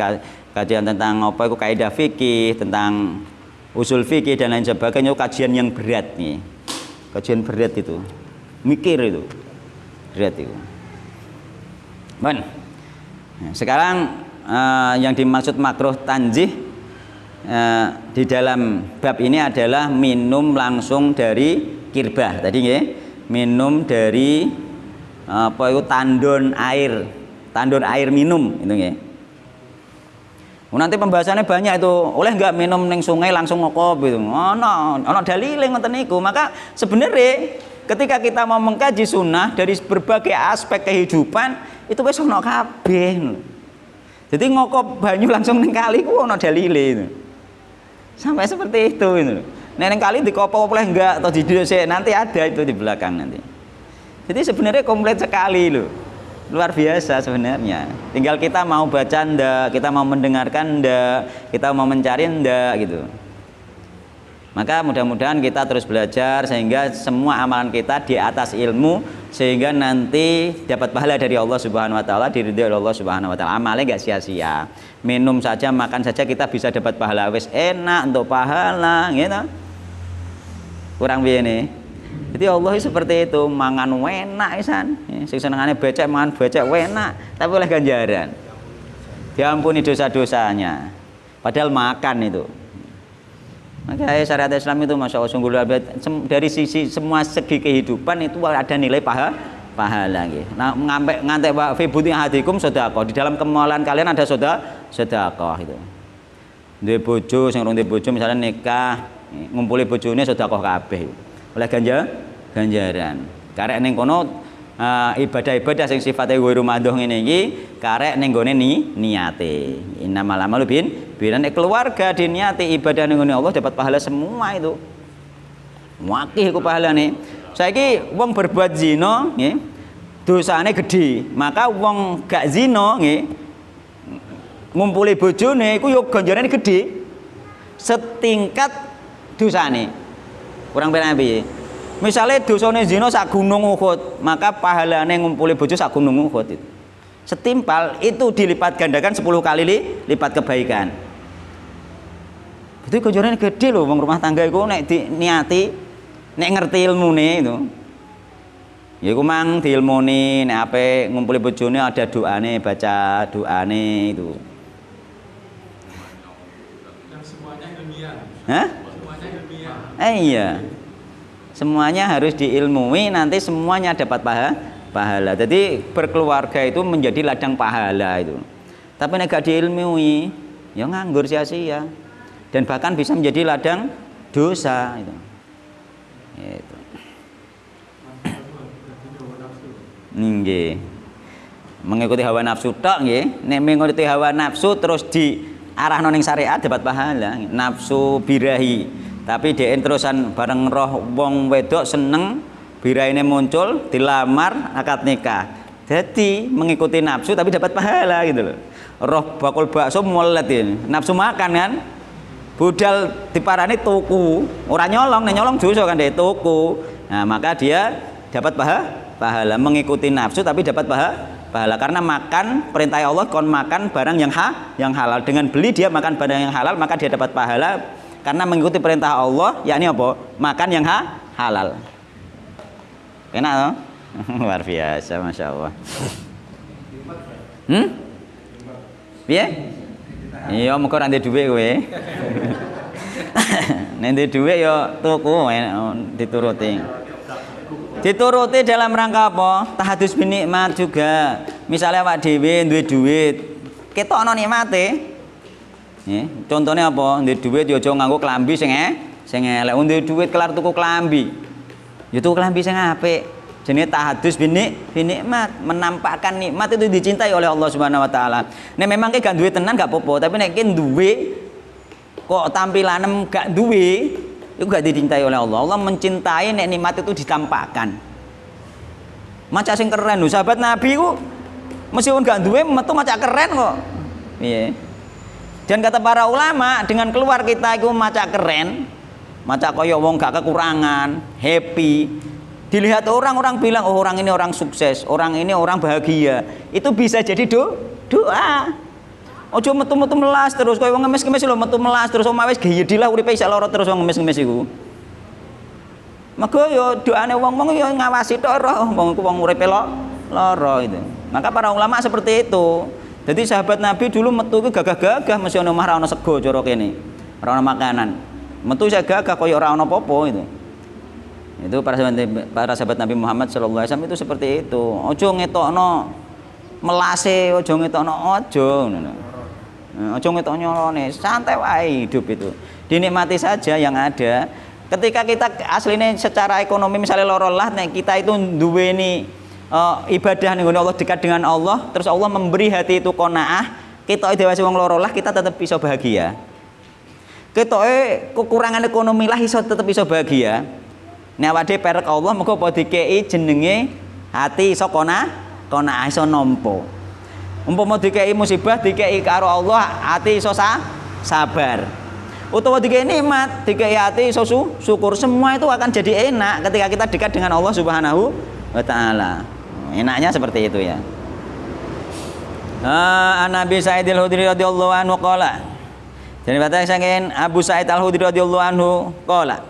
kajian tentang apa itu kaidah fikih, tentang usul fikih dan lain sebagainya. Kajian yang berat nih, kajian berat itu, mikir itu berat itu. Nah, sekarang yang dimaksud makruh tanzih di dalam bab ini adalah minum langsung dari kirbah tadi nggih, minum dari apa itu tandon air minum itu nggih. Nanti pembahasannya banyak itu, oleh nggak minum neng sungai langsung ngokop gitu. Ono dalile ngoten niku. Maka sebenarnya ketika kita mau mengkaji sunnah dari berbagai aspek kehidupan itu wis ono kabeh. Jadi ngokop banyu langsung neng kali ku ono dalile itu. Sampai seperti itu gitu. Neng kali dikopo oleh enggak atau didosek nanti ada itu di belakang nanti. Jadi sebenarnya komplit sekali loh. Luar biasa sebenarnya. Tinggal kita mau baca ndak, kita mau mendengarkan ndak, kita mau mencari ndak gitu. Maka mudah-mudahan kita terus belajar sehingga semua amalan kita di atas ilmu sehingga nanti dapat pahala dari Allah Subhanahu wa taala, diridhoi oleh Allah Subhanahu wa taala. Amalnya enggak sia-sia. Minum saja, makan saja kita bisa dapat pahala. Wis enak untuk pahala gitu. Kurang piye nih? Jadi Allah seperti itu, mangan enak isan. Sing senengane becek mangan becek enak, tapi oleh ganjaran. Diampuni dosa-dosanya. Padahal makan itu. Maka syariat Islam itu masya Allah sungguh luar biasa. Dari sisi semua segi kehidupan itu ada nilai pahala gitu. Nah, ngantek wa fi buti ahadikum sedekah. Di dalam kemalan kalian ada sedekah itu. Duwe bojo sing urung duwe bojo misalnya nikah, ngumpuli bojone sedekah kabeh. Oleh ganjaran. Karek ning kono ibadah-ibadah sing sifate ghairu madhah ngene iki karek ning gone niate. Innamal amalu nek keluarga diniati ibadah ning gone Allah dapat pahala semua itu. Wakih iku pahalane. Saiki wong berbuat zina nggih dosane gedhe. Maka wong gak zina nggih ngumpuli bojone iku yo ganjarane gedhe. Setingkat dosane. Kurang penak piye? Misale dosane zina sak gunung Uhud, maka pahalane ngumpuli bojo sak gunung Uhud itu. Setimpal itu dilipat gandakan 10 kali lipat kebaikan. Itu ganjarane gede loh wong rumah tangga iku nek niati, nek ngerti ilmune itu. Ya iku mang diilmuni nek ape ngumpuli bojone ada doane, baca doane itu. Yang semuanya ilmiah. Hah? Iya, semuanya harus diilmui, nanti semuanya dapat pahala. Jadi berkeluarga itu menjadi ladang pahala itu. Tapi nek gak diilmui, ya nganggur sia-sia. Dan bahkan bisa menjadi ladang dosa itu. Itu. Nggih. Mengikuti hawa nafsu tok nggih. Nek mengikuti hawa nafsu terus diarahno ning syariat dapat pahala. Nafsu birahi. Tapi dia terusan bareng roh wong wedok seneng biraine muncul dilamar akad nikah. Jadi mengikuti nafsu tapi dapat pahala gitu loh. Roh bakul bakso molet ini. Nafsu makan kan. Budal diparani tuku, ora nyolong, nek nyolong dosa kan dia tuku. Nah, maka dia dapat pahala mengikuti nafsu tapi dapat pahala karena makan perintah Allah kon makan barang yang halal. Dengan beli dia makan barang yang halal maka dia dapat pahala. Karena mengikuti perintah Allah, yakni apa? Makan yang halal. Enak toh? Luar biasa, masya Allah. Piye? Iya, muga ora ndek dhuwit kowe. Nek ndek dhuwit ya tuku dituruti. Dituruti dalam rangka apa? Tahadus bin nikmat juga. Misalnya awak dhewe duwe dhuwit, ketokno nikmate. Contohnya apa? Ndek dhuwit ya aja nganggo klambi sing elek. Ndek dhuwit kelar tuku klambi. Ya tuku klambi sing apik. Jenenge tahadus bin nikmat, menampakkan nikmat itu dicintai oleh Allah Subhanahu wa taala. Nek memang gak duwe tenan gak apa-apa, tapi nek duwe kok tampilanem gak duwe, itu gak dicintai oleh Allah. Allah mencintai nek nikmat itu ditampakkan. Maca sing keren lho, sahabat Nabi ku meskipun gak duwe metu maca keren kok. Piye? Dan kata para ulama, dengan keluar kita itu maca keren, maca koyo wong gak kekurangan, happy. Dilihat orang bilang, oh orang ini orang sukses, orang ini orang bahagia. Itu bisa jadi doa. Ojo metu-metu melas terus, koyo wong ngemis-ngemis lho metu melas terus omah wis geyedilah uripe isih lara terus wong ngemis-ngemis iku. Maka yo doane wong-wong yo ngawasi tok roh wong iku wong uripe lara itu. Maka para ulama seperti itu. Jadi sahabat Nabi dulu metu ku gagah-gagah mesti ana omah ra ana sego cara kene. ora ono makanan. Metu saya gagah kaya ora ono apa-apa itu. Itu para sahabat Nabi Muhammad sallallahu alaihi wasallam itu seperti itu. Ojo ngetokno melase, ojo ngetokno ojo ngono. Ojo ngetokno nyolone, santai wae hidup itu. Dinikmati saja yang ada. Ketika kita aslinya secara ekonomi misalnya lorolah, nek kita itu duweni ibadah ning Allah, dekat dengan Allah, terus Allah memberi hati itu qanaah, kita dewasa wong lorolah kita tetap bisa bahagia. Ketoke kekurangan ekonomi lah iso tetap bisa bahagia. Nek awake perek Allah muga apa dikei jenenge hati iso qanaah iso nampa. Umpama dikei musibah dikei karo Allah hati iso sabar. Utawa dikei nikmat dikei hati iso syukur, semua itu akan jadi enak ketika kita dekat dengan Allah Subhanahu wa taala. Enaknya seperti itu ya. Nabi Sa'id Al-Khudri radhiyallahu anhu qala. Jadi kata saking Abu Sa'id Al-Khudri radhiyallahu anhu qala.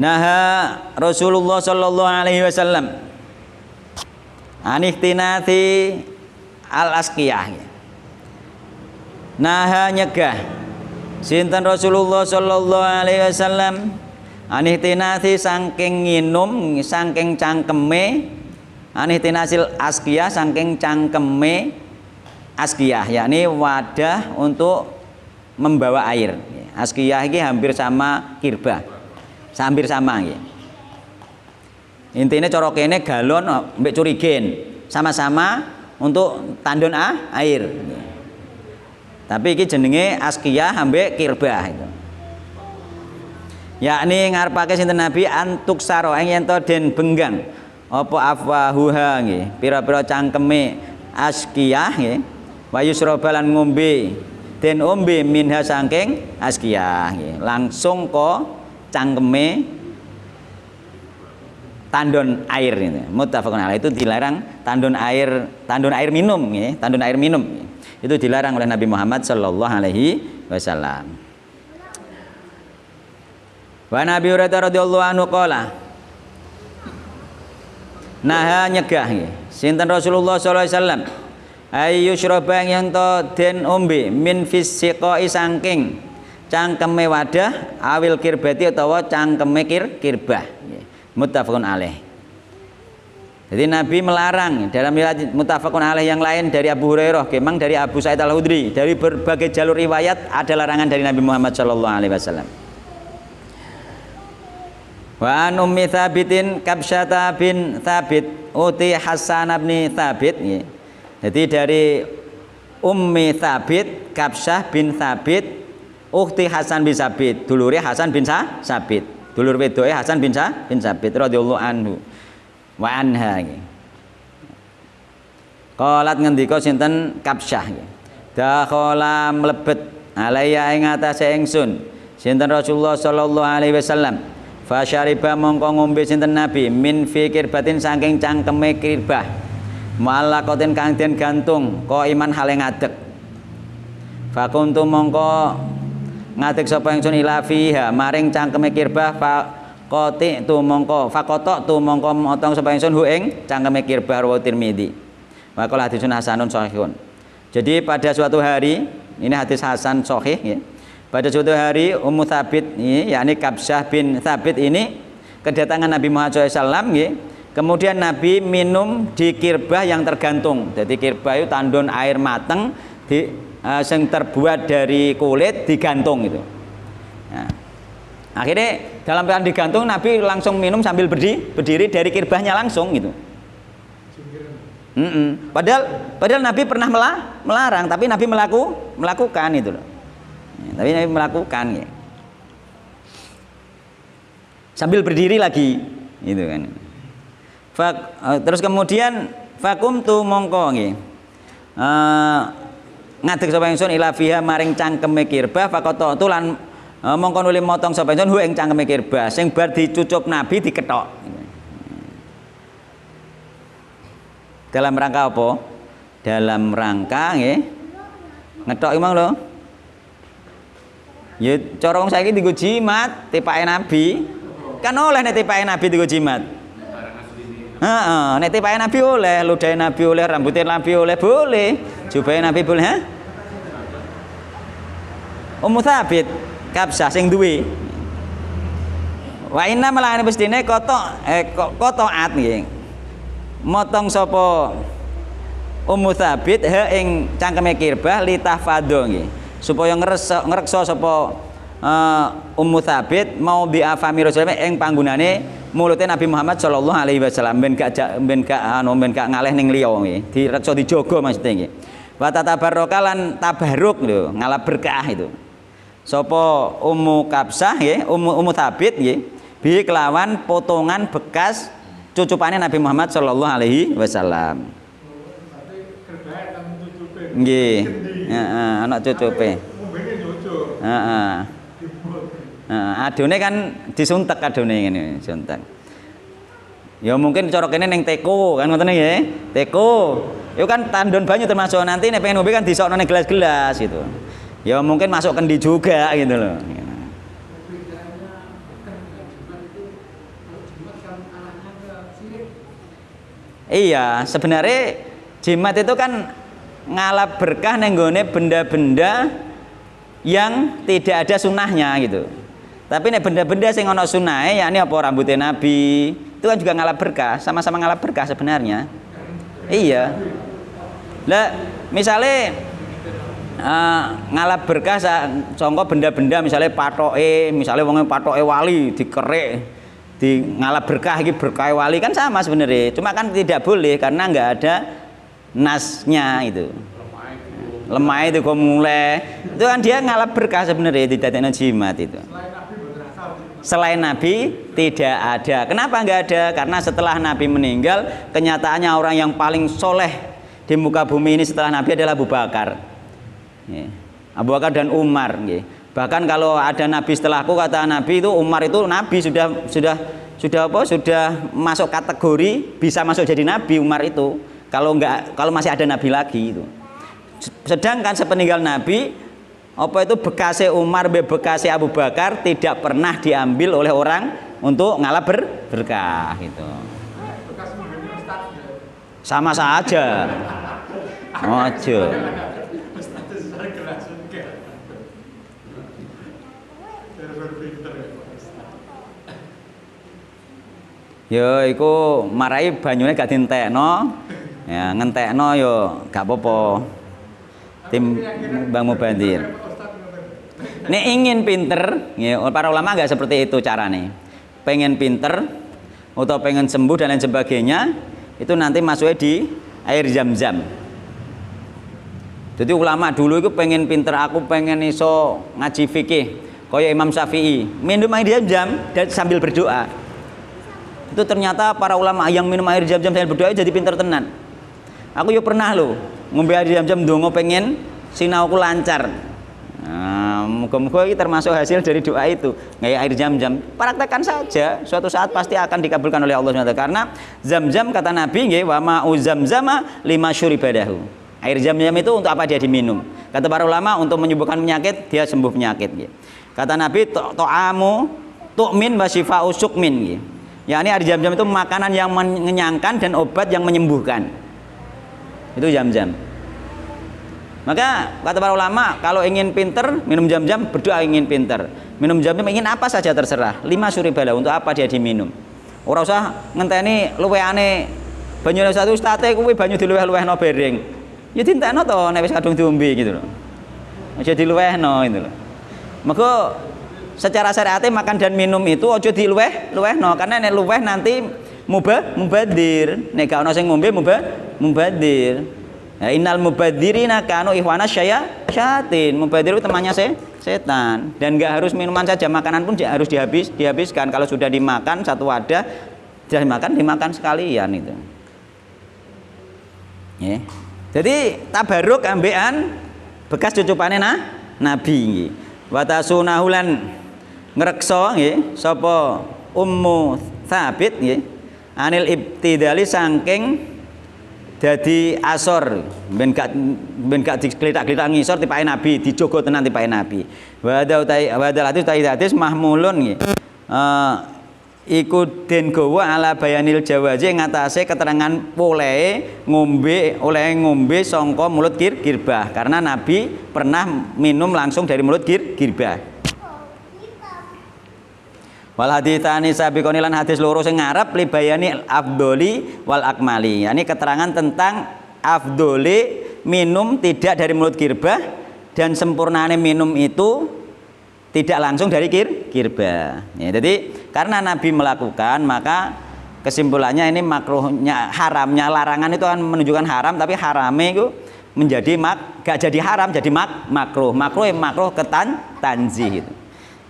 Naha Rasulullah sallallahu alaihi wasallam anikhtinati al-asqiyah. Naha nyegah sinten Rasulullah sallallahu alaihi wasallam anikhtinati saking nginum saking cangkeme, anihtinasil asqiyah saking cangkeme asqiyah, yakni wadah untuk membawa air. Asqiyah ini hampir sama kirbah. Hampir sama nggih. Intine cara kene galon mbek curigen, sama-sama untuk tandon air. Tapi iki jenenge asqiyah ambek kirbah itu. Yakni ngarepake sinten Nabi antuk saro yen to den benggang apa afwahuha nggih, pira-pira cangkeme asqiyah nggih, wa yusroba lan ngombe den ombe minha saking asqiyah nggih, langsung ko cangkeme tandon air ini. Muttafaqun alaih, itu dilarang tandon air minum nggih, tandon air minum. Itu dilarang oleh Nabi Muhammad sallallahu alaihi wasallam. Wa Nabi Hurairah radhiyallahu anhu qala. Naha nyegah nggih. Sinten Rasulullah sallallahu alaihi wasallam ayyusyraba yang to den ombe min fisiqai saking cangkeme wadah awil kirbati utawa cangkeme kirbah. Muttafaqun alaih. Jadi Nabi melarang dalam riwayat muttafaqun alaih yang lain dari Abu Hurairah, memang dari Abu Sa'id Al-Khudri, dari berbagai jalur riwayat ada larangan dari Nabi Muhammad sallallahu alaihi wasallam. Wa an ummi Thabitin Kabsyata bin Thabit uti Hasan bin Thabit. Jadi dari Ummi Thabit Kabsyah bin Thabit ukhti Hasan bin Sabit, dulure Hasan bin Sabit, dulur wedoke Hasan bin Sabit radhiyallahu anhu wa anha. Qalat ngendika sinten Kabsyah nggih. Dakhala mlebet alaiya ing atase ingsun sinten Rasulullah sallallahu alaihi wasallam. Fa syariba mongko ngombe sinten Nabi min fikir batin saking cangkeme kirbah. Malaqatin kang den gantung ko iman hale ngadeg. Fa kuntu mongko ngadeg sapa ingsun ila fiha maring cangkeme kirbah faqati tu mongko faqata tu mongko motong sapa ingsun hu ing cangkeme kirbah rawi Tirmidzi. Wa qala hadisun hasanun sahihun. Jadi pada suatu hari, ini hadis hasan sahih ya. Pada suatu hari Ummu Thabit ini, yakni Kabsyah bin Thabit ini kedatangan Nabi Muhammad SAW ya. Kemudian Nabi minum di kirbah yang tergantung. Jadi kirbah itu tandon air mateng yang terbuat dari kulit digantung itu. Nah, akhirnya dalam keadaan digantung Nabi langsung minum sambil berdiri dari kirbahnya langsung gitu. Padahal Nabi pernah melarang, tapi Nabi melakukan itu loh. Tapi Nabi melakukan ya. Sambil berdiri lagi gitu kan. Terus kemudian fakum tu mongko nggih. Ngadeg sapa ingsun ila fiha maring cangkeme kirbah faqata tulan mongko nuli motong sapa ingsun hu ing cangkeme kirbah sing bar dicucup Nabi diketok. Dalam rangka apa? Dalam rangka nggih ngethok imang lho. Ya cara wong saiki dienggo jimat, tipake Nabi. Kan oleh nek tipake Nabi dienggo jimat. Heeh, nek tipake Nabi oleh, ludahe Nabi oleh, rambutnya Nabi oleh, boleh. Jubahe Nabi boleh, ha? Ummu Thabit Kabsah sing duwe. Wa inna malane mestine qata'at nggih. Motong sapa Ummu Thabit ha ing cangkeme Kirbah litahfadho nggih. Supaya ngreksa sapa Ummu Thabit mau bi'afami Rasulullah ing panggonane mulute Nabi Muhammad sallallahu alaihi wasallam ben gak ngaleh ning liya nggih. Direksa dijaga maksudnya nggih. Wa tatabarraka lan tabarruk lho, ngalap berkah itu. Sapa Ummu Kabsah nggih, Ummu Thabit nggih, bi kelawan potongan bekas cucupane Nabi Muhammad sallallahu alaihi wasallam. Berarti kerbae nang cucupe. Nggih. Heeh, anak cucupe. Umbene nyucuk. Heeh. Adone kan disuntek adone ngene, suntek. Ya mungkin cara kene ning teko kan ngoten nggih. Teko. Itu kan tandon banyu termasuk nanti nek pengen ngombe kan disokno ning gelas-gelas gitu. Ya mungkin masuk kendi juga gitu loh. Iya, sebenarnya jimat itu kan ngalap berkah nenggone benda-benda yang tidak ada sunnahnya gitu. Tapi nek benda-benda sing ana sunahe yakni apa rambutnya Nabi, itu kan juga ngalap berkah, sama-sama ngalap berkah sebenarnya. Iya. Lah, misalnya ngalap berkah sangka benda-benda misalnya patoke, misalnya wong patoke wali dikerik, di ngalap berkah iki berkah wali kan sama sebenarnya. Cuma kan tidak boleh karena enggak ada nasnya itu. Lemah itu kok mulai. Itu kan dia ngalap berkah sebenarnya didadekno jimat itu. Selain Nabi tidak ada. Kenapa enggak ada? Karena setelah Nabi meninggal, kenyataannya orang yang paling soleh di muka bumi ini setelah Nabi adalah Abu Bakar. Abu Bakar dan Umar. Bahkan kalau ada Nabi setelahku, kata Nabi itu Umar itu Nabi sudah masuk kategori bisa masuk jadi Nabi Umar itu. Kalau masih ada Nabi lagi itu. Sedangkan sepeninggal Nabi, apa itu bekasnya Umar, bekasnya Abu Bakar tidak pernah diambil oleh orang untuk ngalap berkah gitu. Sama saja. Ojo. Yo iku marai banyune gak dientekno. Ya ngentekno yo gak apa-apa. Tim Bang Mubandir. Nek ingin pinter, ya, para ulama nggak seperti itu carane. Pengen pinter atau pengen sembuh dan lain sebagainya, itu nanti masuknya di air zam-zam. Jadi ulama dulu itu pengen pinter, aku pengen iso ngaji fikih, kaya Imam Syafi'i, minum air zam-zam dan sambil berdoa. Itu ternyata para ulama yang minum air zam-zam sambil berdoa jadi pinter tenan. Aku yo pernah loh ngombe air zam-zam ndonga pengen sinauku lancar. Nah, muga-muga ini termasuk hasil dari doa itu. Kayak air zam-zam, praktekkan saja, suatu saat pasti akan dikabulkan oleh Allah SWT. Karena zam-zam kata Nabi nggih, wa ma'u zamzama lima syuribadahu. Air zam-zam itu untuk apa dia diminum? Kata para ulama untuk menyembuhkan penyakit, dia sembuh penyakit nggih. Kata Nabi to'amu tu'min wa syifa'u sukmin nggih. yakni air zam-zam itu makanan yang mengenyangkan dan obat yang menyembuhkan. Itu zam-zam. Maka kata para ulama, kalau ingin pinter minum zam-zam, berdoa ingin pinter. Minum zam-zam ingin apa saja terserah. 5 suribala, untuk apa dia diminum. Ora usah ngenteni luweane banyu satu ustate kuwi banyu diluweh-luwehno bereng. Ya dintekno to nek wis kadung diombe gitu loh. Aja diluwehno gitu loh. Maka secara syariate makan dan minum itu aja diluweh-luwehno, karena nek luweh nanti mubadir. Nek gak ono sing ngombe mubadir. Ya, innal mubadzirina kanu ikhwana syayatin. Mubadir itu temannya setan. Dan enggak harus minuman saja, makanan pun harus dihabiskan. Kalau sudah dimakan satu wadah, sudah dimakan sekalian itu. Ya. Jadi tabarruk ambekan bekas cucupane Nabi nggih. Wa tasunahulan ngrekso nggih sapa Ummu Thabit nggih anil ibtidali saking dadi asor ben gak dikletak-kletak ngisor tipake Nabi, dijogo tenan tipake Nabi. Wa hadal hadis mahmulun nggih. iku den gawa ala bayanil jawazi ngatasé keterangan oleh ngombe sangka mulut girbah karena Nabi pernah minum langsung dari mulut girbah. Wal haditsani sabiqoni lan hadis loro sing ngarep li bayani afdoli wal akmali. Yani keterangan tentang afdoli minum tidak dari mulut girbah dan sempurnane minum itu tidak langsung dari girbah. Ya, jadi karena Nabi melakukan maka kesimpulannya ini makruhnya haramnya larangan itu kan menunjukkan haram tapi harame itu menjadi gak jadi haram jadi makruh ketan tanzih itu.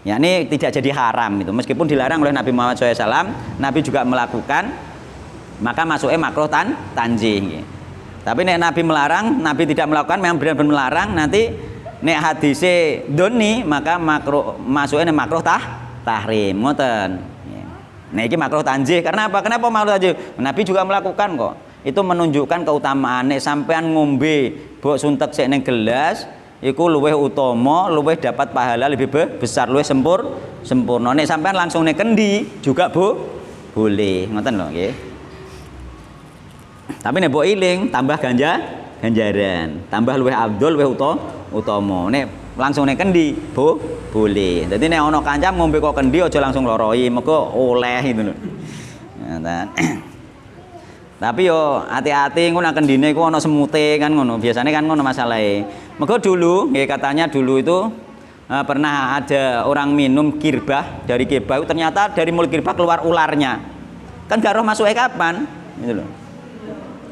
Ya ini tidak jadi haram itu meskipun dilarang oleh Nabi Muhammad SAW Nabi juga melakukan maka masuknya makruh tanzih. Tapi nek Nabi melarang Nabi tidak melakukan memang benar-benar melarang nanti nek hadise doni maka makruh masuknya makruh tahrim ngoten. Nah ini makruh tanzih karena apa? Kenapa makruh tanzih? Nabi juga melakukan kok. Itu menunjukkan keutamaan nek sampean ngombe mbok suntek sik ning gelas iku luwih utama, luwih dapat pahala lebih besar, luwih sempurna. Nek sampean langsung nek kendi juga boleh. Ngoten lho nggih. Tapi nek mbok iling tambah ganjaran, tambah luwih afdol, luwih utama. Nek langsung nek kendi boleh. Dadi nek ana kancam ngombe kok kendi aja langsung loroi, mergo oleh gitu lho. Tapi yo hati-hati engko nang kendine iku ana semute kan ngono. Biasane kan ngono masalahe. Mergo dulu nggih katanya dulu itu pernah ada orang minum kirbah dari kirbah ternyata dari mulut kirbah keluar ularnya. Kan gak roh masuknya kapan gitu loh.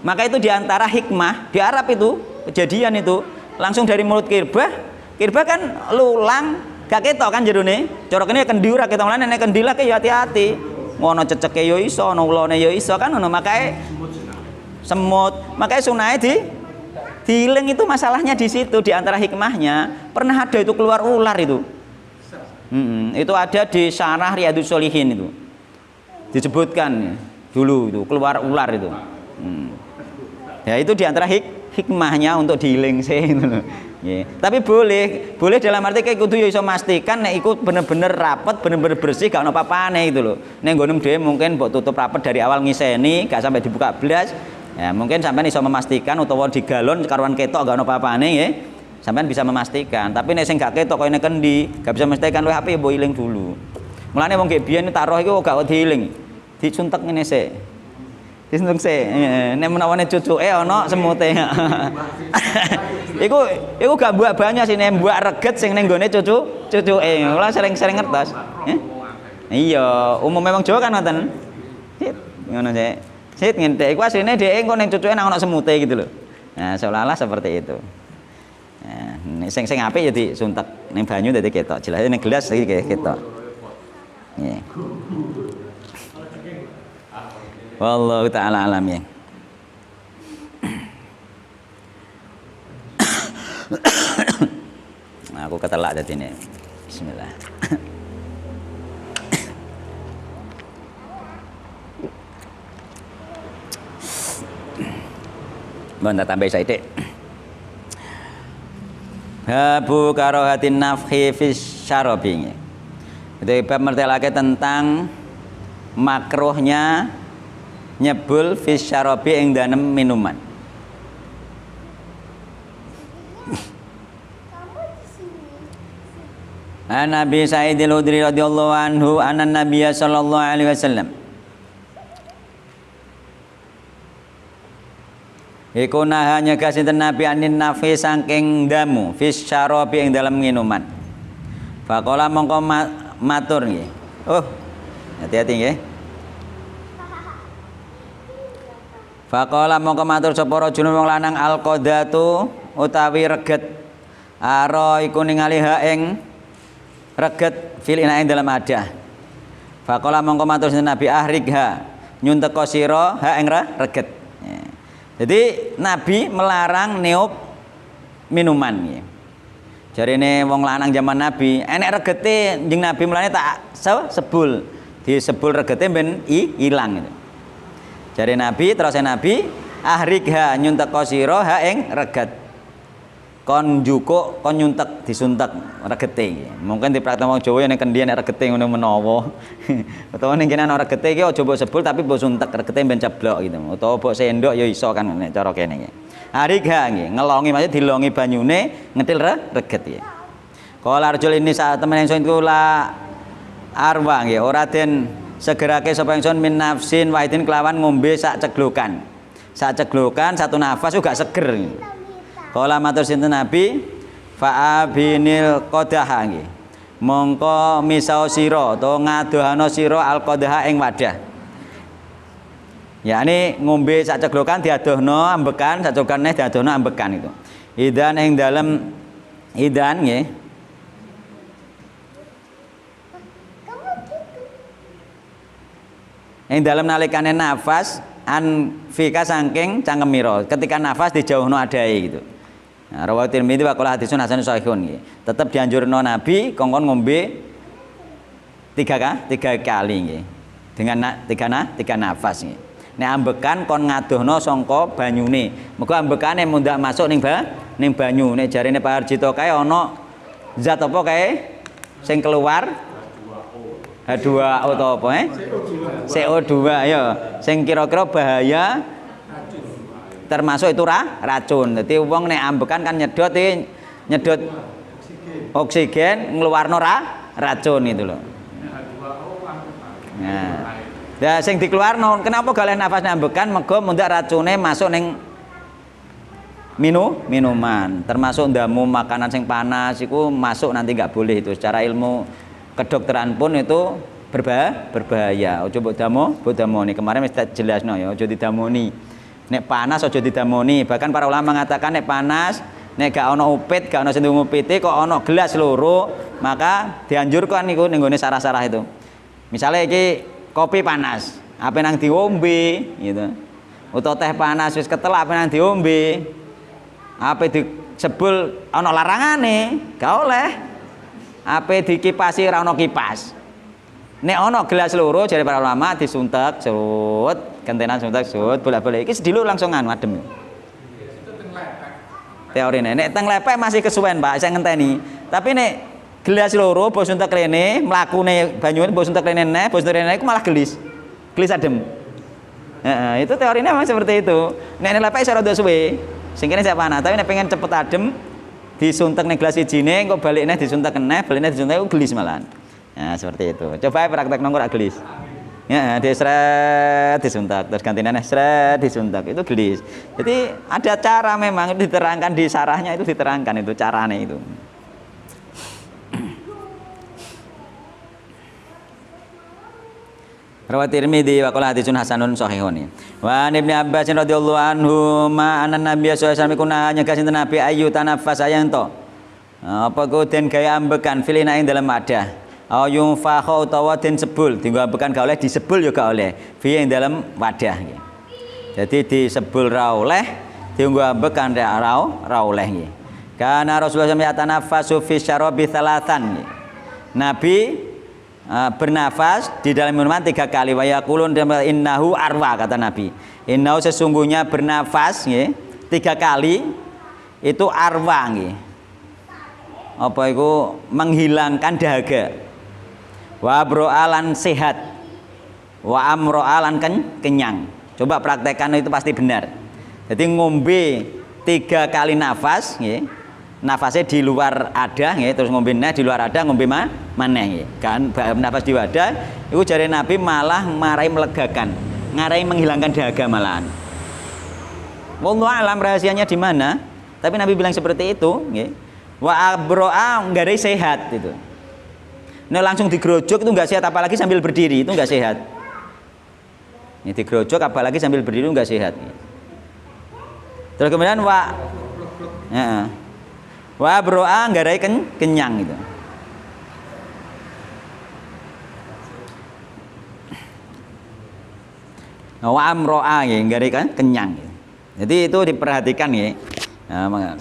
Maka itu diantara hikmah di Arab itu kejadian itu langsung dari mulut kirbah kan lulang gak ketok kan jerone. Cara kene kendi ora ketok lan nek kendi lak ya hati-hati. Ngono ceceke yo iso, ono ulone yo iso kan ngono makanya semut. Makanya sunahe diiling itu masalahnya di situ di antara hikmahnya. Pernah ada itu keluar ular itu. Itu ada di Syarah Riyadhus Shalihin itu. Disebutkan dulu itu keluar ular itu. Ya itu di antara hikmahnya untuk diiling sih. Yeah. Tapi boleh dalam arti kayak kudu iso memastikan nek iku bener-bener rapet, bener-bener bersih gak ono apa-apane gitu loh. Nek nggonem dhewe mungkin mbok tutup rapet dari awal ngiseni, gak sampai dibuka blas. Ya, mungkin sampean iso memastikan utawa di galon karuan ketok gak ono apa-apane nggih. Sampean bisa memastikan. Tapi nek sing gak ketok koyo nek kendi, gak bisa memastikan luwih apik mbok iling dulu. Mulane wong nggih biyen taruh iku gak diiling. Disuntek ngene sik. Disuntek sik. Nek menawane cucuke ana semute. Iku gak buak banyak sih nek buak reget sing ning gone cucuke. Kula sering-sering ngertos. Iya, umum memang Jawa kan ngoten. Ngono sik. Sit ngentek iku asline dhek engko ning cucuke nang ana semute gitu loh. Nah, seolah-olah seperti itu. Nah, sing apik ya disuntek ning banyu dadi ketok. Jelas ning gelas iki ketok. Nggih. Wallahu taala alam ya. Nah, aku ketelak dadi ini. Bismillah. Mbak tambah sithik. Babu karahatin nafhi fis syarabi. Itu bab mertelake tentang makruhnya nyebul fis syarabi ing dalam minuman. An Nabi Sa'id al-Khudri radhiyallahu anhu anna Nabiy sallallahu alaihi wasallam iku nahanya kasinten Nabi anin nafi saking damu fis syarabi ing dalam minuman. Faqala mongko matur nggih. Oh, hati-hati nggih. Faqala mongko matur sapa rajulun wong lanang al-qadatu utawi reget ara iku ningali ha ing reget fil ina ing dalam adah. Faqala mongko matur sinten Nabi ahrigha nyunteka sira ha ing reget. Jadi Nabi melarang niup minuman ya. Jarine wong lanang zaman Nabi, enek regete njeng Nabi mulane tak sebul. Disebul regete ben ilang gitu. Jare Nabi terus Nabi ahrigha nyunteka sira ha ing reget. kon njukuk kon nyuntek disuntek regete. Mungkin di praktek wong Jawa nek kendhi nek regete ngono menawa. Utawa ning kene ana regete iki aja mbok sebul tapi mbok suntek regete ben ceblok gitu. Utawa mbok sendok ya iso kan nek cara kene iki. Ariga nggih, ngelongi maksud dilongi banyune ngetil reget nggih. Kala arjul ini saat temen ingsun iku la arwa nggih, ora den segerake sapa ingsun min nafsin wahidin kelawan ngombe sak ceglokan. Sak ceglokan satu nafas juga seger. Kala matur sinten Nabi fa abinil qadaha nggih. Mongko misao sira utawa ngadohana sira al qadaha ing wadah. Ya ini ngombe sak ceglokan diadohno ambekan, sak ceglokan neh diadohno ambekan itu. Idan ing dalem idan nggih. Ing dalem nalikane nafas an fika saking cangkemira. Ketika nafas dijauhno adae gitu. Nah, rawahu Tirmidzi wa qala hadisun hasanun shahihun nggih. Tetep dianjurno Nabi kongkon ngombe 3 kali nggih. Dengan 3 nafas nggih. Nek ambekan kon ngadohno sangka banyune. Mergo ambekane mundak masuk ning banyu. Nek jarine Pak Harjito kae ana zat apa kae sing keluar H2O atau apa CO2 ya sing kira-kira bahaya termasuk itu racun. Jadi wong nek ambekan kan nyedot oksigen ngeluarno racun itu loh. Nah, sing dikeluarno kenapa galeh nafas ambekan mergo mundak racune masuk ning minuman termasuk ndamu makanan sing panas iku masuk nanti nggak boleh itu secara ilmu kedokteran pun itu berbahaya. Ojo mbok damoni. Kemarin wis jelasno ya, ojo didamoni. Nek panas ojo didamoni. Bahkan para ulama mengatakan nek panas, nek gak ono upit, gak ono sing ngupiti kok ono gelas loro, maka dianjurkan niku ning gone sarah-sarah itu. Misalnya iki kopi panas, apa nang diombe gitu. Utawa teh panas wis ketel apa nang diombe. Apa disebul ono larangane, gak oleh. Apa dikipasi ora ono kipas. Nek ono gelas loro jare para ulama disuntek, surut, gentenan suntek, surut, bolak-balik iki sediluk langsung anu adem. Teorine nek teng lepek masih kesuwen, Pak, saya ngenteni. Tapi nek gelas loro mbok suntek rene, mlakune banyune mbok suntek rene neh, mbok suntek rene iku malah gelis. Gelis adem. Heeh, itu teorinya memang seperti itu. Nek lepek iso rada suwe. Sing kene sak panas, tapi nek pengen cepet adem disuntek ning gelas ijine engko balik neh disuntek neh, balik neh disuntek gelis malahan. Nah, seperti itu. Coba praktek nongkrok gelis. Ya, disret disuntak, terus gantinya sret disuntak, itu gelis. Jadi ada cara memang diterangkan di sarahnya itu diterangkan itu caranya itu. Rawat Tirmidzi wa qala hadisun hasanun shahihun. Wa Ibnu Abbas radhiyallahu anhu ma anna Nabi sallallahu alaihi wasallam kuna nyegah sinten Nabi ayu tanaffas ayanto. Apa ku den gaya ambekan filina ing dalam wadah. Ayung fakho utawa den sebul, dienggo ambekan gak oleh disebul ya gak oleh. Fi ing dalam wadah nggih. Jadi disebul ra oleh, dienggo ambekan ra oleh nggih. Karena Rasulullah sallallahu alaihi wasallam yatanaffasu fi syarabi thalathan nggih. Nabi bernafas di dalam minuman 3 kali wa yaqulun innahu arwa kata Nabi. Innahu sesungguhnya bernafas nggih 3 kali itu arwa nggih. Apa itu menghilangkan dahaga. Wa bro'alan sehat. Wa amro'alan kenyang. Coba praktekkan itu pasti benar. Jadi ngombe 3 kali nafas nggih. Nafasnya di luar ada nggih, terus ngombe neh di luar ada ngombe maneh nggih. Kan nafas di wadah iku jare Nabi malah marai melegakan, ngarai menghilangkan dahaga malahan. Wallahu alam rahasianya di mana? Tapi Nabi bilang seperti itu nggih. Wa abro'a nggarai sehat itu. Nah langsung digerojok itu enggak sehat, apalagi sambil berdiri itu enggak sehat. Ini digerojok apalagi sambil berdiri itu enggak sehat. Terus kemudian wa bro'a nggarai kenyang gitu. Wa amro'a ya nggarai kenyang gitu. Jadi itu diperhatikan ya. Nah,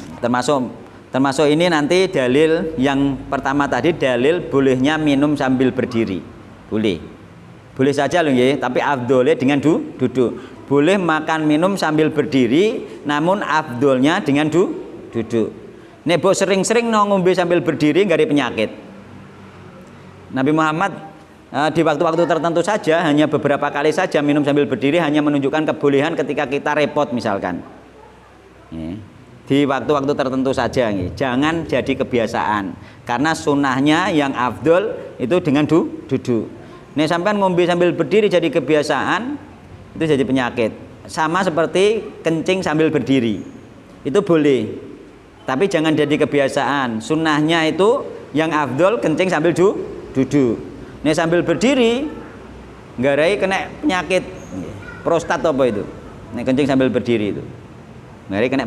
termasuk ini nanti dalil yang pertama tadi, dalil bolehnya minum sambil berdiri. Boleh saja loh ya, tapi afdolnya dengan duduk. Boleh makan minum sambil berdiri, namun afdolnya dengan duduk. Nek mbok sering-sering ngombe sambil berdiri nggak ada penyakit. Nabi Muhammad di waktu-waktu tertentu saja, hanya beberapa kali saja minum sambil berdiri, hanya menunjukkan kebolehan ketika kita repot misalkan. Di waktu-waktu tertentu saja, jangan jadi kebiasaan. Karena sunnahnya yang afdol itu dengan duduk. Nek sampean ngombe sambil berdiri jadi kebiasaan, itu jadi penyakit. Sama seperti kencing sambil berdiri, itu boleh, tapi jangan jadi kebiasaan. Sunnahnya itu yang afdol kencing sambil duduk. Nek sambil berdiri, nggarai kena penyakit prostat apa itu. Nek kencing sambil berdiri itu, nggarai kena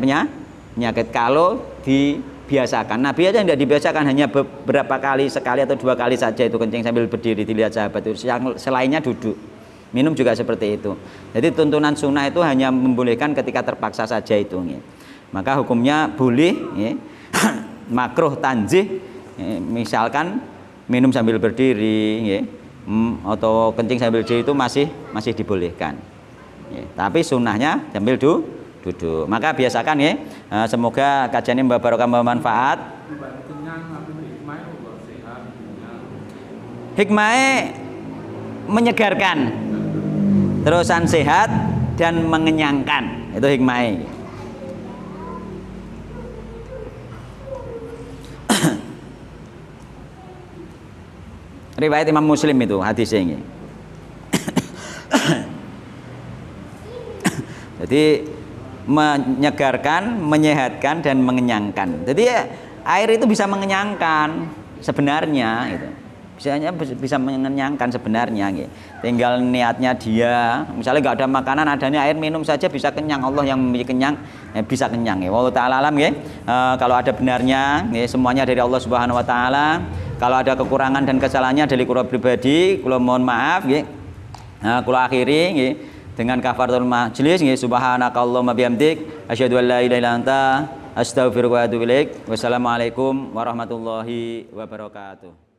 penyakit kalau dibiasakan. Nabi aja tidak dibiasakan, hanya beberapa kali, sekali atau 2 kali saja itu kencing sambil berdiri, dilihat sahabat itu. Yang selainnya duduk. Minum juga seperti itu. Jadi tuntunan sunnah itu hanya membolehkan ketika terpaksa saja itu. Maka hukumnya boleh, makruh tanzih, misalkan minum sambil berdiri, atau kencing sambil berdiri itu masih dibolehkan. Tapi sunnahnya sambil duduk. Maka biasakan ya. Semoga kajian ini membawa barokah, bermanfaat. Hikmahnya menyegarkan, terusan sehat dan mengenyangkan. Itu hikmahnya. Riwayat Imam Muslim itu hadisnya ini. Jadi menyegarkan, menyehatkan dan mengenyangkan. Jadi air itu bisa mengenyangkan sebenarnya gitu. Bisa mengenyangkan sebenarnya gitu. Tinggal niatnya dia. Misalnya nggak ada makanan, adanya air, minum saja bisa kenyang. Allah yang memiliki kenyang, bisa kenyang. Wallahu ta'ala alam ya. Kalau ada benarnya, semuanya dari Allah Subhanahu wa taala. Kalau ada kekurangan dan kesalahannya dari kula pribadi, kula mohon maaf nggih. Kula akhiri nggih dengan kafaratul majlis nggih. Subhanakallahumma bihamdik asyhadu an la ilaha illa anta astaghfiruka wa atubu ilaik. Wassalamualaikum warahmatullahi wabarakatuh.